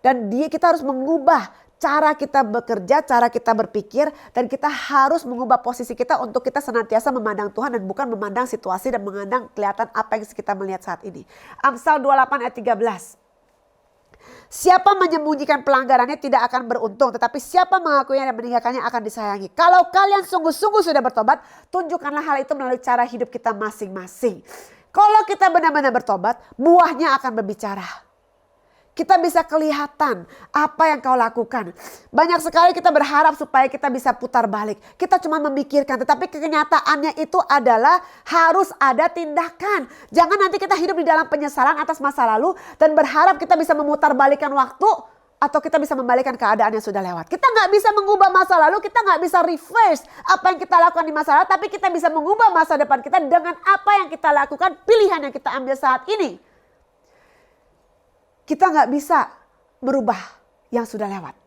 Dan kita harus mengubah cara kita bekerja, cara kita berpikir. Dan kita harus mengubah posisi kita untuk kita senantiasa memandang Tuhan dan bukan memandang situasi dan memandang kelihatan apa yang kita melihat saat ini. Amsal 28 ayat 13. Siapa menyembunyikan pelanggarannya tidak akan beruntung, tetapi siapa mengakuinya dan meninggalkannya akan disayangi. Kalau kalian sungguh-sungguh sudah bertobat, tunjukkanlah hal itu melalui cara hidup kita masing-masing. Kalau kita benar-benar bertobat, buahnya akan berbicara. Kita bisa kelihatan apa yang kau lakukan. Banyak sekali kita berharap supaya kita bisa putar balik. Kita cuma memikirkan, tetapi kenyataannya itu adalah harus ada tindakan. Jangan nanti kita hidup di dalam penyesalan atas masa lalu dan berharap kita bisa memutar balikan waktu atau kita bisa membalikan keadaan yang sudah lewat. Kita nggak bisa mengubah masa lalu, kita nggak bisa reverse apa yang kita lakukan di masa lalu, tapi kita bisa mengubah masa depan kita dengan apa yang kita lakukan, pilihan yang kita ambil saat ini. Kita nggak bisa merubah yang sudah lewat.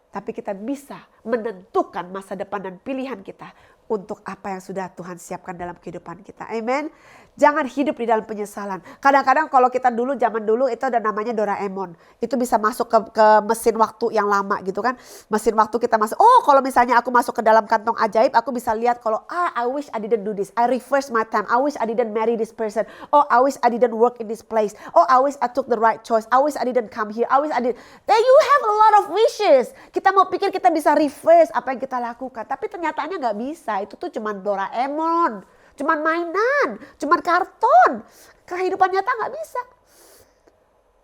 Tapi kita bisa menentukan masa depan dan pilihan kita untuk apa yang sudah Tuhan siapkan dalam kehidupan kita. Amen. Jangan hidup di dalam penyesalan. Kadang-kadang kalau kita dulu, zaman dulu itu ada namanya Doraemon. Itu bisa masuk ke mesin waktu yang lama gitu kan. Mesin waktu kita masuk. Oh, kalau misalnya aku masuk ke dalam kantong ajaib, aku bisa lihat kalau I wish I didn't do this. I reverse my time. I wish I didn't marry this person. Oh, I wish I didn't work in this place. Oh, I wish I took the right choice. I wish I didn't come here. I wish I did. Then you have a lot of wishes. Kita mau pikir kita bisa reverse apa yang kita lakukan. Tapi ternyatanya nggak bisa. Itu tuh cuma Doraemon. Cuman mainan, cuman karton. Kehidupan nyata gak bisa.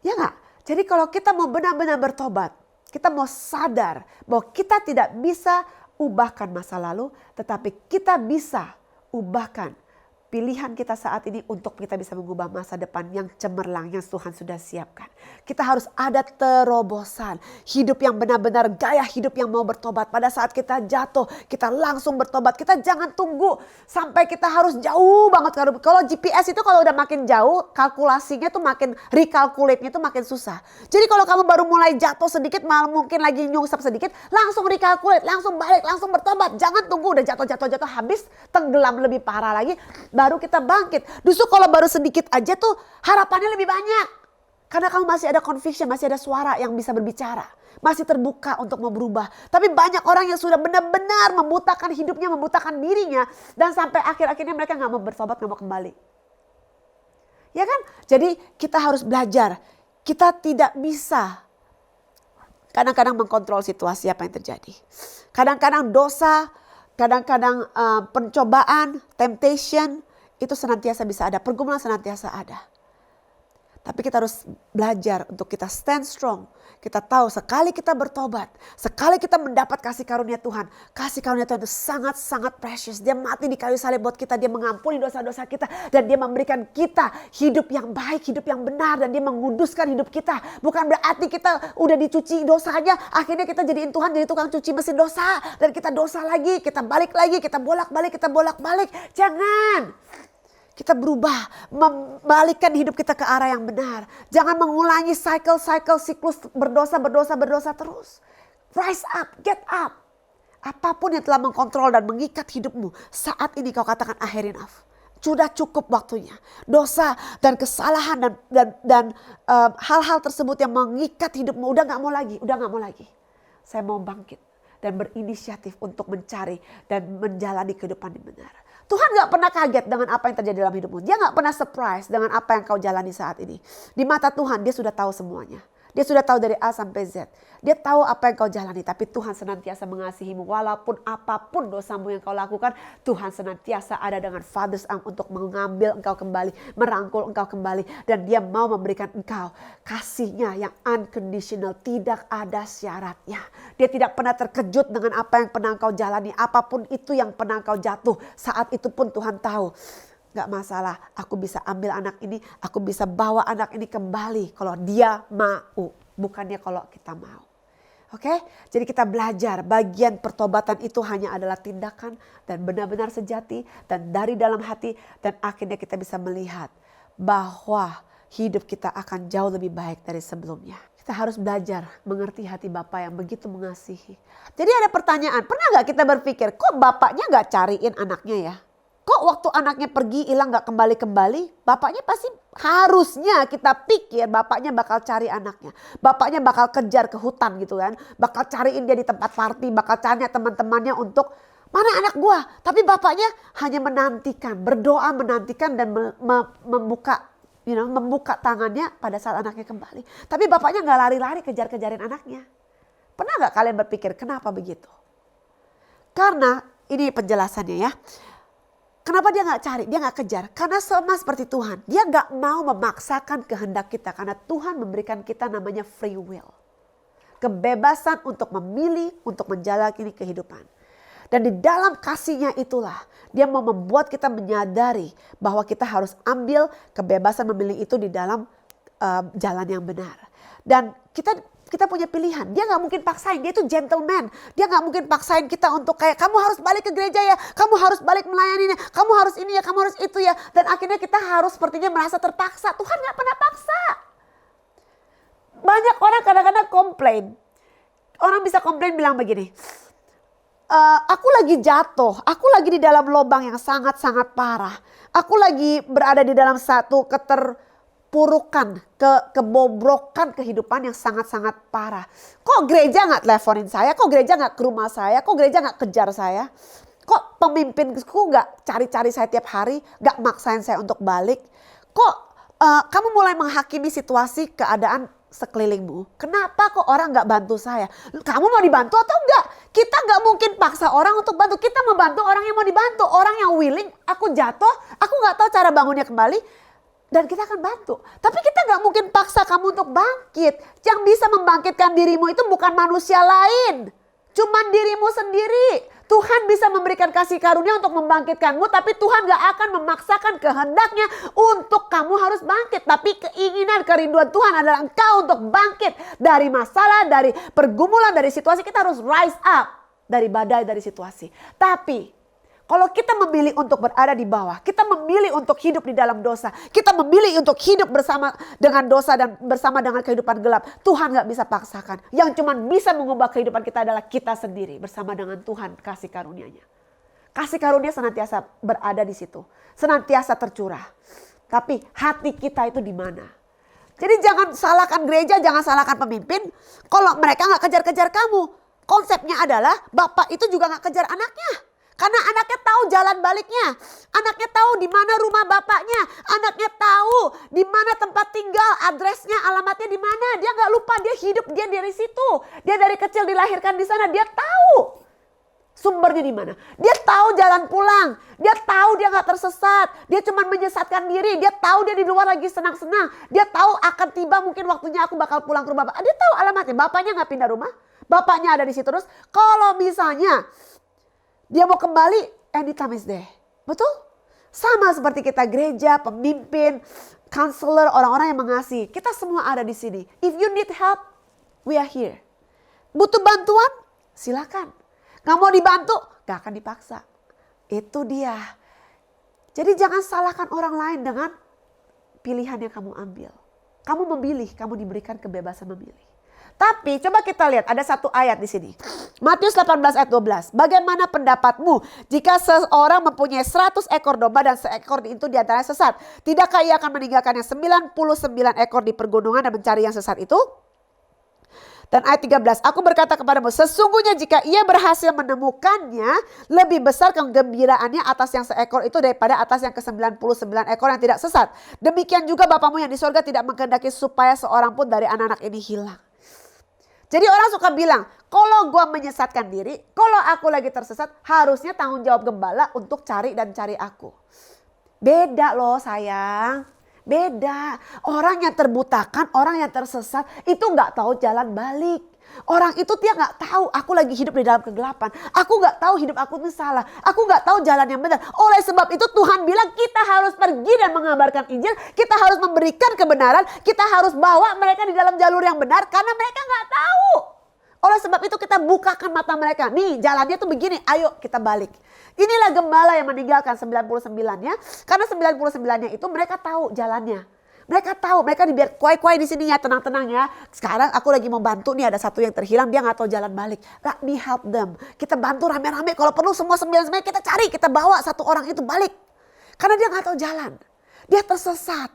Ya gak? Jadi kalau kita mau benar-benar bertobat, kita mau sadar bahwa kita tidak bisa ubahkan masa lalu, tetapi kita bisa ubahkan pilihan kita saat ini untuk kita bisa mengubah masa depan yang cemerlang yang Tuhan sudah siapkan. Kita harus ada terobosan. Hidup yang benar-benar gaya hidup yang mau bertobat. Pada saat kita jatuh, kita langsung bertobat. Kita jangan tunggu sampai kita harus jauh banget. Kalau GPS itu kalau udah makin jauh, kalkulasinya tuh makin recalculate-nya tuh makin susah. Jadi kalau kamu baru mulai jatuh sedikit, malah mungkin lagi nyungsep sedikit, langsung recalculate, langsung balik, langsung bertobat. Jangan tunggu udah jatuh habis, tenggelam lebih parah lagi. Baru kita bangkit. Justru kalau baru sedikit aja tuh harapannya lebih banyak. Karena kamu masih ada conviction, masih ada suara yang bisa berbicara. Masih terbuka untuk mau berubah. Tapi banyak orang yang sudah benar-benar membutakan hidupnya, membutakan dirinya. Dan sampai akhir-akhirnya mereka gak mau bertobat, gak mau kembali. Ya kan? Jadi kita harus belajar. Kita tidak bisa kadang-kadang mengkontrol situasi apa yang terjadi. Kadang-kadang dosa, kadang-kadang pencobaan, temptation, itu senantiasa bisa ada. Pergumulan senantiasa ada. Tapi kita harus belajar untuk kita stand strong. Kita tahu sekali kita bertobat, sekali kita mendapat kasih karunia Tuhan. Kasih karunia Tuhan itu sangat-sangat precious. Dia mati di kayu salib buat kita. Dia mengampuni dosa-dosa kita. Dan dia memberikan kita hidup yang baik, hidup yang benar. Dan dia menguduskan hidup kita. Bukan berarti kita udah dicuci dosanya. Akhirnya kita jadiin Tuhan jadi tukang cuci mesin dosa. Dan kita dosa lagi, kita balik lagi, kita bolak-balik, kita bolak-balik. Jangan. Kita berubah, membalikkan hidup kita ke arah yang benar. Jangan mengulangi siklus berdosa terus. Rise up, get up. Apapun yang telah mengkontrol dan mengikat hidupmu, saat ini kau katakan akhir enough. Sudah cukup waktunya. Dosa dan kesalahan dan hal-hal tersebut yang mengikat hidupmu, udah gak mau lagi. Saya mau bangkit dan berinisiatif untuk mencari dan menjalani kehidupan yang benar. Tuhan gak pernah kaget dengan apa yang terjadi dalam hidupmu. Dia gak pernah surprise dengan apa yang kau jalani saat ini. Di mata Tuhan dia sudah tahu semuanya. Dia sudah tahu dari A sampai Z. Dia tahu apa yang kau jalani. Tapi Tuhan senantiasa mengasihimu. Walaupun apapun dosamu yang kau lakukan. Tuhan senantiasa ada dengan Father's arm untuk mengambil engkau kembali. Merangkul engkau kembali. Dan dia mau memberikan engkau kasihnya yang unconditional. Tidak ada syaratnya. Dia tidak pernah terkejut dengan apa yang pernah engkau jalani. Apapun itu yang pernah engkau jatuh. Saat itu pun Tuhan tahu. Gak masalah, aku bisa ambil anak ini, aku bisa bawa anak ini kembali kalau dia mau, bukannya kalau kita mau. Oke, jadi kita belajar bagian pertobatan itu hanya adalah tindakan dan benar-benar sejati dan dari dalam hati, dan akhirnya kita bisa melihat bahwa hidup kita akan jauh lebih baik dari sebelumnya. Kita harus belajar mengerti hati Bapa yang begitu mengasihi. Jadi ada pertanyaan, pernah gak kita berpikir, kok bapaknya gak cariin anaknya ya? Kok waktu anaknya pergi hilang gak kembali-kembali? Bapaknya pasti, harusnya kita pikir bapaknya bakal cari anaknya. Bapaknya bakal kejar ke hutan gitu kan. Bakal cariin dia di tempat party, bakal cari teman-temannya untuk, mana anak gua? Tapi bapaknya hanya menantikan, berdoa menantikan dan membuka tangannya pada saat anaknya kembali. Tapi bapaknya gak lari-lari kejar-kejarin anaknya. Pernah gak kalian berpikir kenapa begitu? Karena ini penjelasannya ya. Kenapa dia gak cari, dia gak kejar? Karena sama seperti Tuhan. Dia gak mau memaksakan kehendak kita. Karena Tuhan memberikan kita namanya free will. Kebebasan untuk memilih, untuk menjalani kehidupan. Dan di dalam kasihnya itulah dia mau membuat kita menyadari bahwa kita harus ambil kebebasan memilih itu di dalam jalan yang benar. Dan kita punya pilihan. Dia gak mungkin paksain. Dia itu gentleman. Dia gak mungkin paksain kita untuk kayak kamu harus balik ke gereja ya. Kamu harus balik melayaninya. Kamu harus ini ya. Kamu harus itu ya. Dan akhirnya kita harus sepertinya merasa terpaksa. Tuhan gak pernah paksa. Banyak orang kadang-kadang komplain. Orang bisa komplain bilang begini. Aku lagi jatuh. Aku lagi di dalam lubang yang sangat-sangat parah. Aku lagi berada di dalam satu kebobrokan kehidupan yang sangat-sangat parah. Kok gereja gak teleponin saya? Kok gereja gak ke rumah saya? Kok gereja gak kejar saya? Kok pemimpinku gak cari-cari saya tiap hari? Gak maksain saya untuk balik? Kok kamu mulai menghakimi situasi keadaan sekelilingmu? Kenapa kok orang gak bantu saya? Kamu mau dibantu atau enggak? Kita gak mungkin paksa orang untuk bantu. Kita mau bantu orang yang mau dibantu. Orang yang willing, aku jatuh, aku gak tahu cara bangunnya kembali. Dan kita akan bantu. Tapi kita gak mungkin paksa kamu untuk bangkit. Yang bisa membangkitkan dirimu itu bukan manusia lain. Cuman dirimu sendiri. Tuhan bisa memberikan kasih karunia untuk membangkitkanmu. Tapi Tuhan gak akan memaksakan kehendaknya untuk kamu harus bangkit. Tapi keinginan, kerinduan Tuhan adalah engkau untuk bangkit. Dari masalah, dari pergumulan, dari situasi. Kita harus rise up. Dari badai, dari situasi. Tapi kalau kita memilih untuk berada di bawah, kita memilih untuk hidup di dalam dosa, kita memilih untuk hidup bersama dengan dosa dan bersama dengan kehidupan gelap, Tuhan gak bisa paksakan. Yang cuma bisa mengubah kehidupan kita adalah kita sendiri bersama dengan Tuhan kasih karunia-Nya. Kasih karunia senantiasa berada di situ, senantiasa tercurah. Tapi hati kita itu di mana? Jadi jangan salahkan gereja, jangan salahkan pemimpin. Kalau mereka gak kejar-kejar kamu, konsepnya adalah Bapak itu juga gak kejar anaknya. Karena anaknya tahu jalan baliknya. Anaknya tahu di mana rumah bapaknya. Anaknya tahu di mana tempat tinggal, adresnya, alamatnya di mana. Dia nggak lupa, dia hidup, dia dari situ. Dia dari kecil dilahirkan di sana, dia tahu sumbernya di mana. Dia tahu jalan pulang. Dia tahu dia nggak tersesat. Dia cuma menyesatkan diri. Dia tahu dia di luar lagi senang-senang. Dia tahu akan tiba mungkin waktunya aku bakal pulang ke rumah bapak. Dia tahu alamatnya. Bapaknya nggak pindah rumah. Bapaknya ada di situ terus. Kalau misalnya dia mau kembali, anytime is there. Betul? Sama seperti kita gereja, pemimpin, counselor, orang-orang yang mengasihi. Kita semua ada di sini. If you need help, we are here. Butuh bantuan? Silakan. Gak mau dibantu? Gak akan dipaksa. Itu dia. Jadi jangan salahkan orang lain dengan pilihan yang kamu ambil. Kamu memilih, kamu diberikan kebebasan memilih. Tapi coba kita lihat ada satu ayat di sini. Matius 18 ayat 12. Bagaimana pendapatmu jika seorang mempunyai 100 ekor domba dan seekor itu diantaranya sesat? Tidakkah ia akan meninggalkan yang 99 ekor di pergunungan dan mencari yang sesat itu? Dan ayat 13. Aku berkata kepadamu, sesungguhnya jika ia berhasil menemukannya, lebih besar kegembiraannya atas yang seekor itu daripada atas yang ke-99 ekor yang tidak sesat. Demikian juga Bapamu yang di sorga tidak menghendaki supaya seorang pun dari anak-anak ini hilang. Jadi orang suka bilang, kalau gue menyesatkan diri, kalau aku lagi tersesat, harusnya tanggung jawab gembala untuk cari dan cari aku. Beda loh sayang, beda. Orang yang terbutakan, orang yang tersesat, itu gak tahu jalan balik. Orang itu dia nggak tahu aku lagi hidup di dalam kegelapan. Aku nggak tahu hidup aku itu salah. Aku nggak tahu jalan yang benar. Oleh sebab itu Tuhan bilang kita harus pergi dan mengabarkan Injil. Kita harus memberikan kebenaran. Kita harus bawa mereka di dalam jalur yang benar karena mereka nggak tahu. Oleh sebab itu kita bukakan mata mereka. Nih jalannya tuh begini, ayo kita balik. Inilah gembala yang meninggalkan 99-nya. Karena 99-nya itu mereka tahu jalannya. Mereka tahu, mereka dibiar kuai-kuai di sini ya, tenang-tenang ya. Sekarang aku lagi mau bantu nih, ada satu yang terhilang, dia gak tahu jalan balik. Let me help them. Kita bantu rame-rame, kalau perlu semua 99 kita cari, kita bawa satu orang itu balik. Karena dia gak tahu jalan. Dia tersesat.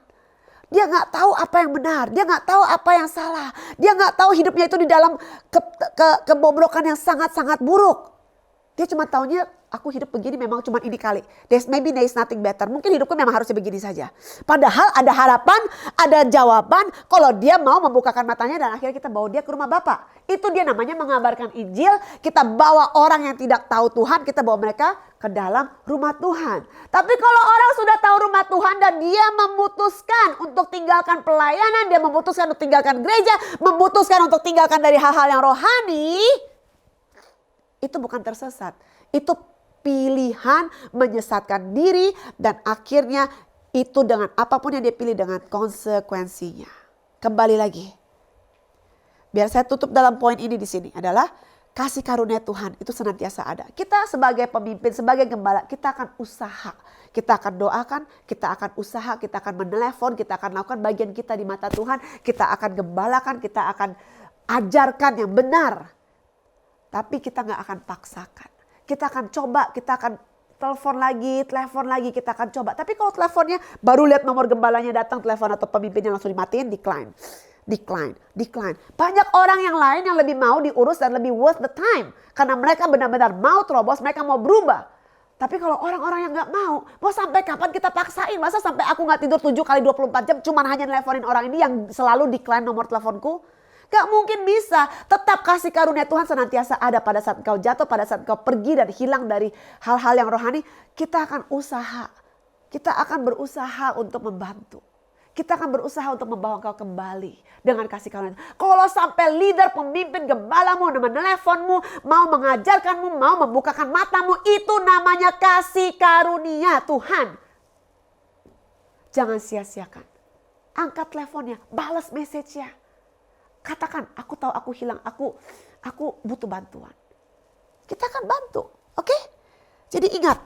Dia gak tahu apa yang benar, dia gak tahu apa yang salah. Dia gak tahu hidupnya itu di dalam kebobrokan yang sangat-sangat buruk. Dia cuma taunya aku hidup begini memang cuma ini kali. Maybe there is nothing better. Mungkin hidupku memang harusnya begini saja. Padahal ada harapan, ada jawaban kalau dia mau membukakan matanya dan akhirnya kita bawa dia ke rumah Bapa. Itu dia namanya mengabarkan Injil. Kita bawa orang yang tidak tahu Tuhan, kita bawa mereka ke dalam rumah Tuhan. Tapi kalau orang sudah tahu rumah Tuhan dan dia memutuskan untuk tinggalkan pelayanan, dia memutuskan untuk tinggalkan gereja, memutuskan untuk tinggalkan dari hal-hal yang rohani, itu bukan tersesat. Itu pilihan menyesatkan diri dan akhirnya itu dengan apapun yang dia pilih dengan konsekuensinya. Kembali lagi. Biar saya tutup dalam poin ini di sini adalah kasih karunia Tuhan itu senantiasa ada. Kita sebagai pemimpin, sebagai gembala, kita akan usaha. Kita akan doakan, kita akan usaha, kita akan menelepon, kita akan lakukan bagian kita di mata Tuhan. Kita akan gembalakan, kita akan ajarkan yang benar. Tapi kita gak akan paksakan. Kita akan coba, kita akan telepon lagi, kita akan coba. Tapi kalau teleponnya baru lihat nomor gembalanya datang, telepon atau pemimpinnya langsung dimatiin, decline. Banyak orang yang lain yang lebih mau diurus dan lebih worth the time. Karena mereka benar-benar mau terobos, mereka mau berubah. Tapi kalau orang-orang yang gak mau sampai kapan kita paksain? Masa sampai aku gak tidur 7 kali 24 jam cuman hanya nelfonin orang ini yang selalu decline nomor teleponku? Gak mungkin bisa. Tetap kasih karunia Tuhan senantiasa ada pada saat engkau jatuh, pada saat engkau pergi dan hilang dari hal-hal yang rohani. Kita akan usaha. Kita akan berusaha untuk membantu. Kita akan berusaha untuk membawa engkau kembali dengan kasih karunia. Kalau sampai leader, pemimpin, gembalamu, meneleponmu, mau mengajarkanmu, mau membukakan matamu, itu namanya kasih karunia Tuhan. Jangan sia-siakan. Angkat teleponnya, balas message-nya. Katakan, aku tahu aku hilang, aku butuh bantuan. Kita akan bantu, oke? Jadi ingat,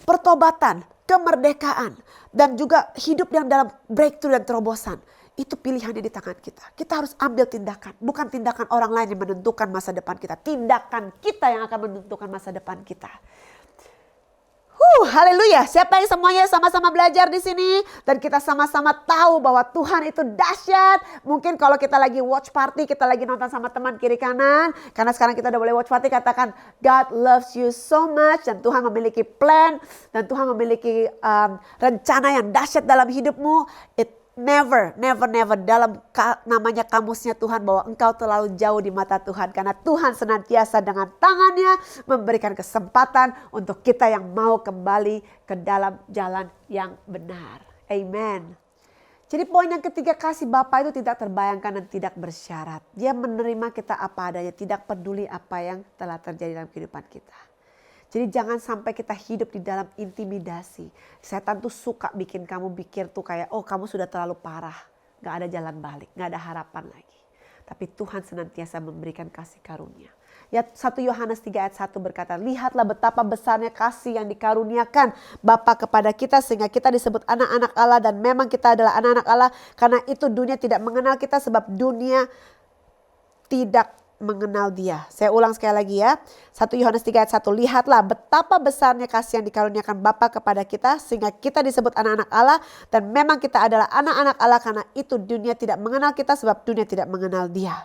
pertobatan, kemerdekaan, dan juga hidup yang dalam breakthrough dan terobosan, itu pilihannya di tangan kita. Kita harus ambil tindakan, bukan tindakan orang lain yang menentukan masa depan kita. Tindakan kita yang akan menentukan masa depan kita. Haleluya. Siapa yang semuanya sama-sama belajar di sini dan kita sama-sama tahu bahwa Tuhan itu dahsyat. Mungkin kalau kita lagi watch party, kita lagi nonton sama teman kiri kanan, karena sekarang kita udah boleh watch party, katakan God loves you so much dan Tuhan memiliki plan dan Tuhan memiliki rencana yang dahsyat dalam hidupmu. Never dalam namanya kamusnya Tuhan bahwa engkau terlalu jauh di mata Tuhan. Karena Tuhan senantiasa dengan tangannya memberikan kesempatan untuk kita yang mau kembali ke dalam jalan yang benar. Amen. Jadi poin yang ketiga, kasih Bapa itu tidak terbayangkan dan tidak bersyarat. Dia menerima kita apa adanya, tidak peduli apa yang telah terjadi dalam kehidupan kita. Jadi jangan sampai kita hidup di dalam intimidasi. Setan tuh suka bikin kamu pikir tuh kayak, oh kamu sudah terlalu parah. Gak ada jalan balik, gak ada harapan lagi. Tapi Tuhan senantiasa memberikan kasih karunia. Ya 1 Yohanes 3 ayat 1 berkata, lihatlah betapa besarnya kasih yang dikaruniakan Bapa kepada kita sehingga kita disebut anak-anak Allah. Dan memang kita adalah anak-anak Allah. Karena itu dunia tidak mengenal kita sebab dunia tidak mengenal Dia. Saya ulang sekali lagi ya. 1 Yohanes 3 ayat 1. Lihatlah betapa besarnya kasih yang dikaruniakan Bapa kepada kita sehingga kita disebut anak-anak Allah dan memang kita adalah anak-anak Allah karena itu dunia tidak mengenal kita sebab dunia tidak mengenal Dia.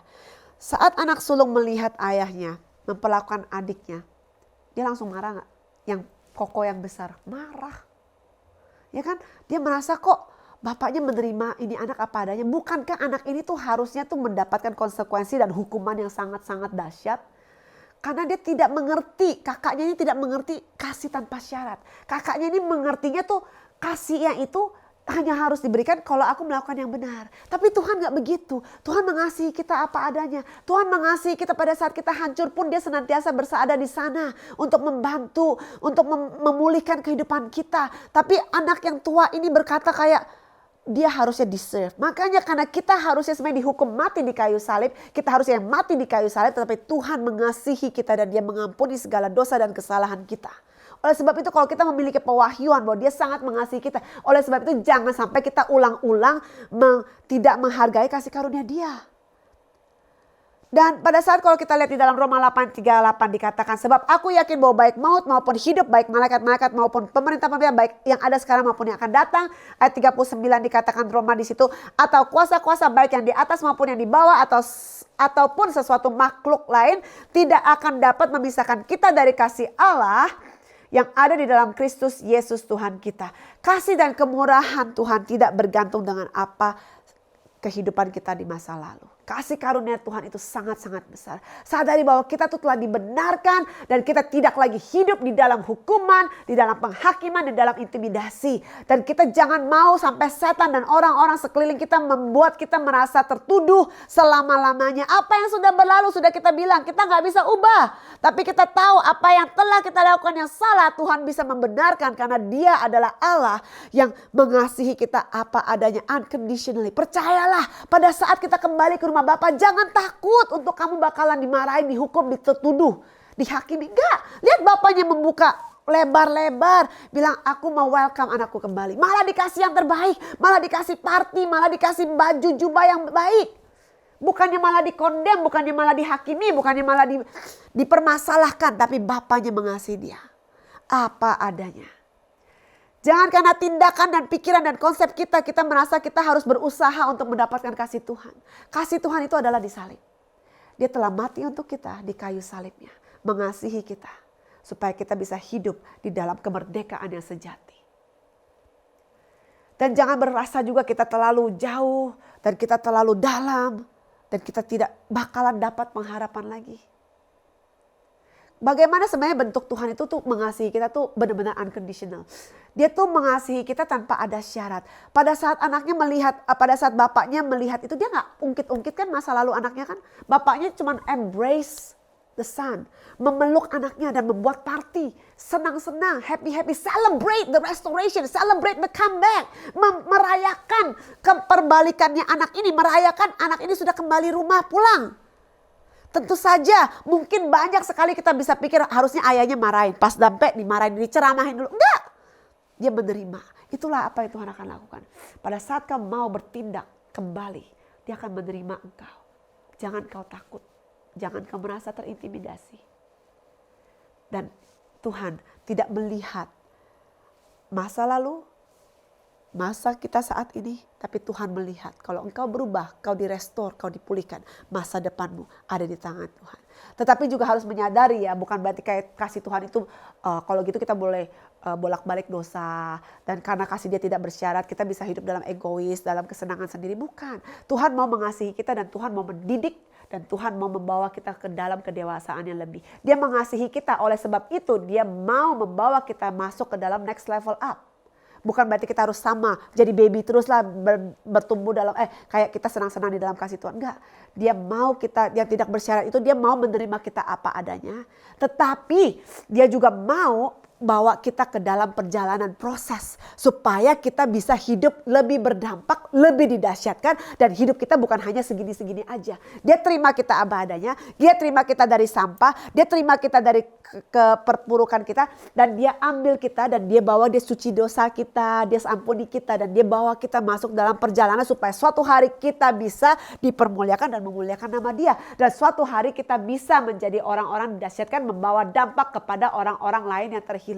Saat anak sulung melihat ayahnya memperlakukan adiknya, dia langsung marah gak? Yang koko yang besar marah. Ya kan? Dia merasa kok bapaknya menerima ini anak apa adanya. Bukankah anak ini tuh harusnya tuh mendapatkan konsekuensi dan hukuman yang sangat-sangat dahsyat? Karena dia tidak mengerti, kakaknya ini tidak mengerti kasih tanpa syarat. Kakaknya ini mengertinya tuh kasih yang itu hanya harus diberikan kalau aku melakukan yang benar. Tapi Tuhan gak begitu. Tuhan mengasihi kita apa adanya. Tuhan mengasihi kita pada saat kita hancur pun dia senantiasa berada di sana. Untuk membantu, untuk memulihkan kehidupan kita. Tapi anak yang tua ini berkata kayak dia harusnya deserve. Makanya karena kita harusnya sebenarnya dihukum mati di kayu salib. Kita harusnya mati di kayu salib. Tetapi Tuhan mengasihi kita dan dia mengampuni segala dosa dan kesalahan kita. Oleh sebab itu kalau kita memiliki pewahyuan bahwa dia sangat mengasihi kita. Oleh sebab itu jangan sampai kita ulang-ulang tidak menghargai kasih karunia dia. Dan pada saat kalau kita lihat di dalam Roma 8:38 dikatakan. Sebab aku yakin bahwa baik maut maupun hidup, baik malaikat-malaikat maupun pemerintah-pemerintah, baik yang ada sekarang maupun yang akan datang. Ayat 39 dikatakan Roma di situ. Atau kuasa-kuasa baik yang di atas maupun yang di bawah ataupun sesuatu makhluk lain. Tidak akan dapat memisahkan kita dari kasih Allah yang ada di dalam Kristus Yesus Tuhan kita. Kasih dan kemurahan Tuhan tidak bergantung dengan apa kehidupan kita di masa lalu. Kasih karunia Tuhan itu sangat-sangat besar. Sadari bahwa kita tuh telah dibenarkan dan kita tidak lagi hidup di dalam hukuman, di dalam penghakiman, di dalam intimidasi. Dan kita jangan mau sampai setan dan orang-orang sekeliling kita membuat kita merasa tertuduh selama-lamanya. Apa yang sudah berlalu sudah kita bilang, kita gak bisa ubah. Tapi kita tahu apa yang telah kita lakukan yang salah, Tuhan bisa membenarkan karena dia adalah Allah yang mengasihi kita apa adanya unconditionally. Percayalah pada saat kita kembali ke rumah Bapa, jangan takut untuk kamu bakalan dimarahin, dihukum, dituduh, dihakimi. Enggak, lihat bapaknya membuka lebar-lebar, bilang aku mau welcome anakku kembali. Malah dikasih yang terbaik, malah dikasih party, malah dikasih baju jubah yang baik. Bukannya malah dikondem, bukannya malah dihakimi, bukannya malah dipermasalahkan. Tapi bapaknya mengasihi dia apa adanya. Jangan karena tindakan dan pikiran dan konsep kita merasa kita harus berusaha untuk mendapatkan kasih Tuhan. Kasih Tuhan itu adalah di salib. Dia telah mati untuk kita di kayu salibnya. Mengasihi kita. Supaya kita bisa hidup di dalam kemerdekaan yang sejati. Dan jangan berasa juga kita terlalu jauh dan kita terlalu dalam. Dan kita tidak bakalan dapat pengharapan lagi. Bagaimana sebenarnya bentuk Tuhan itu tuh mengasihi kita tuh benar-benar unconditional. Dia tuh mengasihi kita tanpa ada syarat. Pada saat anaknya melihat, pada saat bapaknya melihat itu dia gak ungkit-ungkit kan masa lalu anaknya kan. Bapaknya cuma embrace the son. Memeluk anaknya dan membuat party. Senang-senang, happy-happy. Celebrate the restoration, celebrate the comeback. Merayakan keperbalikannya anak ini. Merayakan anak ini sudah kembali rumah pulang. Tentu saja mungkin banyak sekali kita bisa pikir harusnya ayahnya marahin. Pas sampai dimarahin, diceramahin dulu. Enggak. Dia menerima. Itulah apa yang Tuhan akan lakukan. Pada saat kau mau bertindak kembali, dia akan menerima engkau. Jangan kau takut. Jangan kau merasa terintimidasi. Dan Tuhan tidak melihat masa lalu, masa kita saat ini, tapi Tuhan melihat kalau engkau berubah, kau direstore, kau dipulihkan, masa depanmu ada di tangan Tuhan. Tetapi juga harus menyadari ya, bukan berarti kayak kasih Tuhan itu kalau gitu kita boleh bolak-balik dosa dan karena kasih dia tidak bersyarat kita bisa hidup dalam egois, dalam kesenangan sendiri. Bukan, Tuhan mau mengasihi kita dan Tuhan mau mendidik dan Tuhan mau membawa kita ke dalam kedewasaan yang lebih. Dia mengasihi kita, oleh sebab itu dia mau membawa kita masuk ke dalam next level up. Bukan berarti kita harus sama, jadi baby teruslah bertumbuh dalam, kayak kita senang-senang di dalam kasih Tuhan. Enggak, dia mau kita, yang tidak bersyarat itu dia mau menerima kita apa adanya. Tetapi dia juga mau bawa kita ke dalam perjalanan proses. Supaya kita bisa hidup lebih berdampak, lebih didahsyatkan. Dan hidup kita bukan hanya segini-segini aja. Dia terima kita apa adanya, dia terima kita dari sampah, dia terima kita dari keperpurukan kita. Dan dia ambil kita dan dia bawa, dia suci dosa kita, dia ampuni kita. Dan dia bawa kita masuk dalam perjalanan supaya suatu hari kita bisa dipermuliakan dan memuliakan nama dia. Dan suatu hari kita bisa menjadi orang-orang didahsyatkan, membawa dampak kepada orang-orang lain yang terhilang.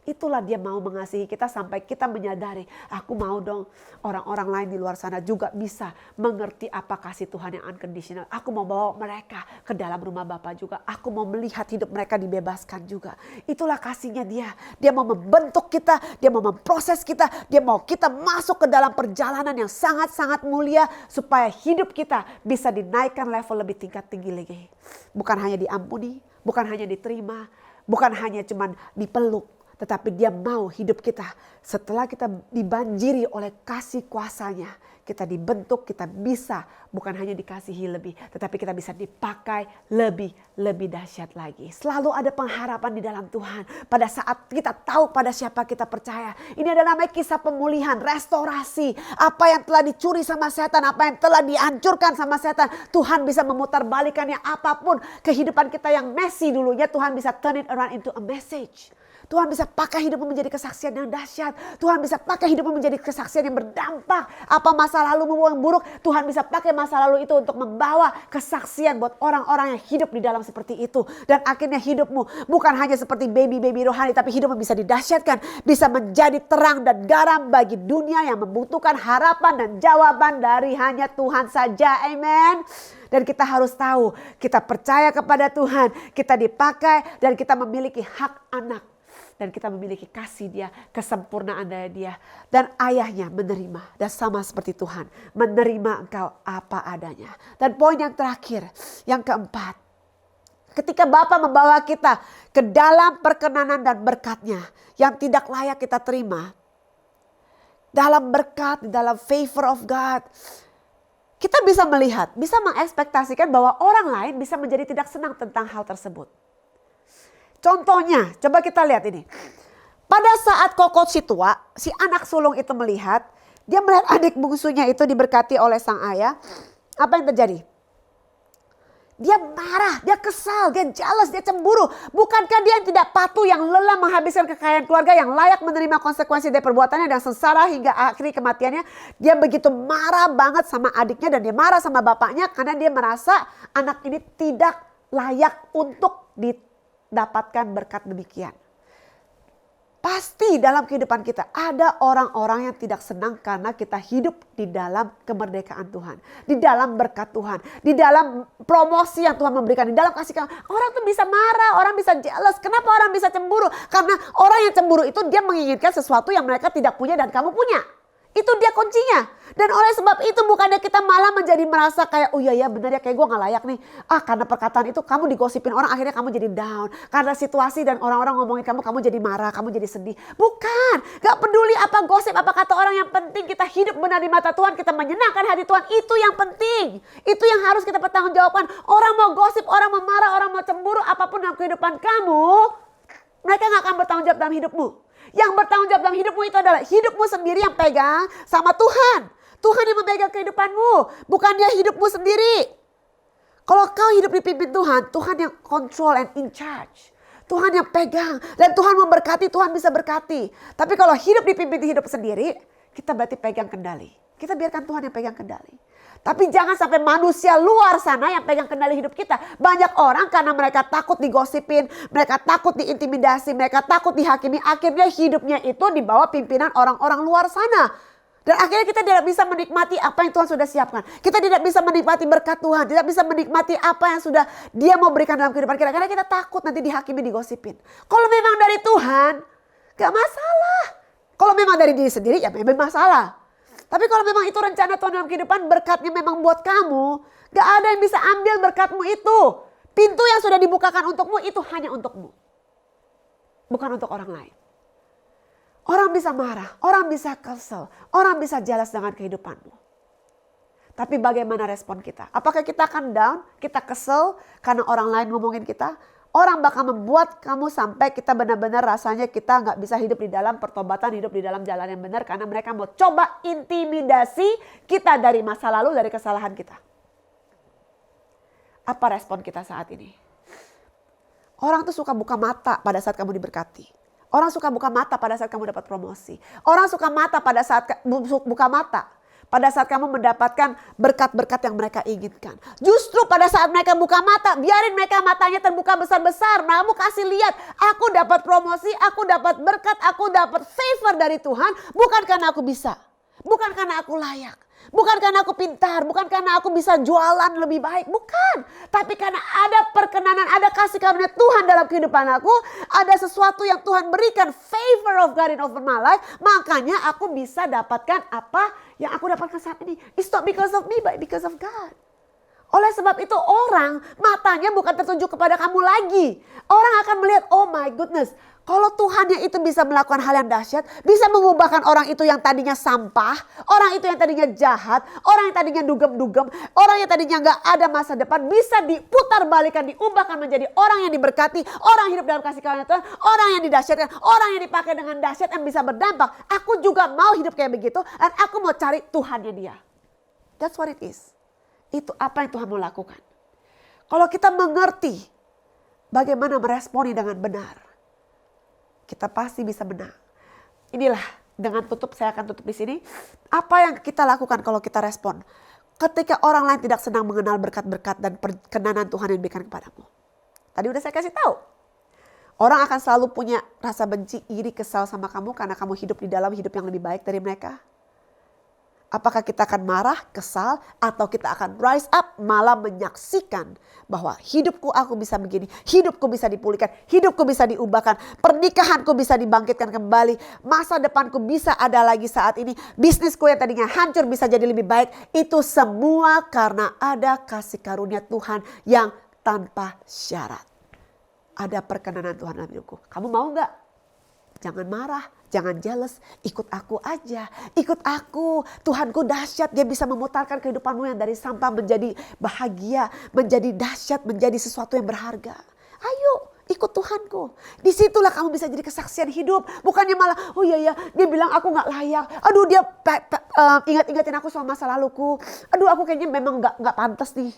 Itulah dia mau mengasihi kita sampai kita menyadari, aku mau dong orang-orang lain di luar sana juga bisa mengerti apa kasih Tuhan yang unconditional. Aku mau bawa mereka ke dalam rumah Bapa juga. Aku mau melihat hidup mereka dibebaskan juga. Itulah kasihnya dia. Dia mau membentuk kita, dia mau memproses kita, dia mau kita masuk ke dalam perjalanan yang sangat-sangat mulia supaya hidup kita bisa dinaikkan level lebih tinggi lagi. Bukan hanya diampuni, bukan hanya diterima, bukan hanya cuman dipeluk. Tetapi dia mau hidup kita setelah kita dibanjiri oleh kasih kuasanya. Kita dibentuk, kita bisa bukan hanya dikasihi lebih. Tetapi kita bisa dipakai lebih dahsyat lagi. Selalu ada pengharapan di dalam Tuhan. Pada saat kita tahu pada siapa kita percaya. Ini adalah namanya kisah pemulihan, restorasi. Apa yang telah dicuri sama setan, apa yang telah dihancurkan sama setan. Tuhan bisa memutarbalikannya apapun. Kehidupan kita yang messy dulunya, Tuhan bisa turn it around into a message. Tuhan bisa pakai hidupmu menjadi kesaksian yang dahsyat. Tuhan bisa pakai hidupmu menjadi kesaksian yang berdampak. Apa masa lalumu yang buruk, Tuhan bisa pakai masa lalu itu untuk membawa kesaksian buat orang-orang yang hidup di dalam seperti itu. Dan akhirnya hidupmu bukan hanya seperti baby-baby rohani, tapi hidupmu bisa didahsyatkan. Bisa menjadi terang dan garam bagi dunia yang membutuhkan harapan dan jawaban dari hanya Tuhan saja. Amen. Dan kita harus tahu, kita percaya kepada Tuhan, kita dipakai dan kita memiliki hak anak. Dan kita memiliki kasih dia, kesempurnaan dari dia. Dan ayahnya menerima. Dan sama seperti Tuhan, menerima engkau apa adanya. Dan poin yang terakhir, yang keempat. Ketika Bapa membawa kita ke dalam perkenanan dan berkatnya yang tidak layak kita terima. Dalam berkat, dalam favor of God. Kita bisa melihat, bisa mengekspektasikan bahwa orang lain bisa menjadi tidak senang tentang hal tersebut. Contohnya, coba kita lihat ini. Pada saat Kokot si tua, si anak sulung itu melihat, dia melihat adik bungsunya itu diberkati oleh sang ayah. Apa yang terjadi? Dia marah, dia kesal, dia jealous, dia cemburu. Bukankah dia yang tidak patuh, yang lelah menghabiskan kekayaan keluarga, yang layak menerima konsekuensi dari perbuatannya dan sengsara hingga akhiri kematiannya. Dia begitu marah banget sama adiknya dan dia marah sama bapaknya karena dia merasa anak ini tidak layak untuk dapatkan berkat demikian. Pasti dalam kehidupan kita ada orang-orang yang tidak senang karena kita hidup di dalam kemerdekaan Tuhan. Di dalam berkat Tuhan. Di dalam promosi yang Tuhan memberikan. Di dalam kasih karunia. Orang tuh bisa marah, orang bisa jealous. Kenapa orang bisa cemburu? Karena orang yang cemburu itu dia menginginkan sesuatu yang mereka tidak punya dan kamu punya. Itu dia kuncinya. Dan oleh sebab itu bukannya kita malah menjadi merasa kayak, oh iya ya benar ya kayak gue gak layak nih. Karena perkataan itu kamu digosipin orang akhirnya kamu jadi down. Karena situasi dan orang-orang ngomongin kamu jadi marah, kamu jadi sedih. Bukan. Gak peduli apa gosip, apa kata orang, yang penting kita hidup benar di mata Tuhan. Kita menyenangkan hati Tuhan. Itu yang penting. Itu yang harus kita pertanggungjawabkan. Orang mau gosip, orang mau marah, orang mau cemburu, apapun dalam kehidupan kamu. Mereka gak akan bertanggung jawab dalam hidupmu. Yang bertanggung jawab dalam hidupmu itu adalah hidupmu sendiri yang pegang sama Tuhan. Tuhan yang memegang kehidupanmu. Bukannya hidupmu sendiri. Kalau kau hidup dipimpin Tuhan, Tuhan yang control and in charge. Tuhan yang pegang. Dan Tuhan memberkati, Tuhan bisa berkati. Tapi kalau hidup dipimpin hidup sendiri, kita berarti pegang kendali. Kita biarkan Tuhan yang pegang kendali. Tapi jangan sampai manusia luar sana yang pegang kendali hidup kita. Banyak orang karena mereka takut digosipin, mereka takut diintimidasi, mereka takut dihakimi. Akhirnya hidupnya itu di bawah pimpinan orang-orang luar sana. Dan akhirnya kita tidak bisa menikmati apa yang Tuhan sudah siapkan. Kita tidak bisa menikmati berkat Tuhan. Tidak bisa menikmati apa yang sudah Dia mau berikan dalam kehidupan kita. Karena kita takut nanti dihakimi, digosipin. Kalau memang dari Tuhan, gak masalah. Kalau memang dari diri sendiri, ya memang masalah. Tapi kalau memang itu rencana Tuhan dalam kehidupan, berkatnya memang buat kamu, gak ada yang bisa ambil berkatmu itu. Pintu yang sudah dibukakan untukmu itu hanya untukmu. Bukan untuk orang lain. Orang bisa marah, orang bisa kesel, orang bisa jealous dengan kehidupanmu. Tapi bagaimana respon kita? Apakah kita akan down, kita kesel karena orang lain ngomongin kita? Orang bakal membuat kamu sampai kita benar-benar rasanya kita gak bisa hidup di dalam pertobatan, hidup di dalam jalan yang benar. Karena mereka mau coba intimidasi kita dari masa lalu, dari kesalahan kita. Apa respon kita saat ini? Orang tuh suka buka mata pada saat kamu diberkati. Orang suka buka mata pada saat kamu dapat promosi. Orang suka mata pada saat buka mata. Pada saat kamu mendapatkan berkat-berkat yang mereka inginkan. Justru pada saat mereka buka mata, biarin mereka matanya terbuka besar-besar. Kamu kasih lihat, aku dapat promosi, aku dapat berkat, aku dapat favor dari Tuhan. Bukan karena aku bisa. Bukan karena aku layak. Bukan karena aku pintar, bukan karena aku bisa jualan lebih baik, bukan. Tapi karena ada perkenanan, ada kasih karunia Tuhan dalam kehidupan aku. Ada sesuatu yang Tuhan berikan, favor of God in over my life. Makanya aku bisa dapatkan apa yang aku dapatkan saat ini. It's not because of me, but because of God. Oleh sebab itu orang matanya bukan tertuju kepada kamu lagi. Orang akan melihat, oh my goodness. Kalau Tuhannya itu bisa melakukan hal yang dahsyat, bisa mengubahkan orang itu yang tadinya sampah, orang itu yang tadinya jahat, orang yang tadinya dugem-dugem, orang yang tadinya gak ada masa depan, bisa diputar balikan, diubahkan menjadi orang yang diberkati, orang yang hidup dalam kasih karunia Tuhan, orang yang didahsyatkan, orang yang dipakai dengan dahsyat yang bisa berdampak. Aku juga mau hidup kayak begitu dan aku mau cari Tuhannya dia. That's what it is. Itu apa yang Tuhan mau lakukan. Kalau kita mengerti bagaimana meresponi dengan benar, kita pasti bisa menang. Inilah dengan tutup, saya akan tutup di sini. Apa yang kita lakukan kalau kita respon? Ketika orang lain tidak senang mengenal berkat-berkat dan perkenanan Tuhan yang diberikan kepadamu. Tadi udah saya kasih tahu. Orang akan selalu punya rasa benci, iri, kesal sama kamu karena kamu hidup di dalam hidup yang lebih baik dari mereka. Apakah kita akan marah, kesal, atau kita akan rise up malah menyaksikan bahwa hidupku aku bisa begini, hidupku bisa dipulihkan, hidupku bisa diubahkan, pernikahanku bisa dibangkitkan kembali, masa depanku bisa ada lagi saat ini, bisnisku yang tadinya hancur bisa jadi lebih baik. Itu semua karena ada kasih karunia Tuhan yang tanpa syarat. Ada perkenanan Tuhan dalam hidupku. Kamu mau gak? Jangan marah, jangan jealous, ikut aku aja, ikut aku. Tuhanku dahsyat, dia bisa memutarkan kehidupanmu yang dari sampah menjadi bahagia, menjadi dahsyat, menjadi sesuatu yang berharga. Ayo, ikut Tuhanku. Disitulah kamu bisa jadi kesaksian hidup. Bukannya malah, oh iya ya, dia bilang aku gak layak. Aduh dia ingat-ingatin aku soal masa laluku. Aduh aku kayaknya memang gak pantas nih.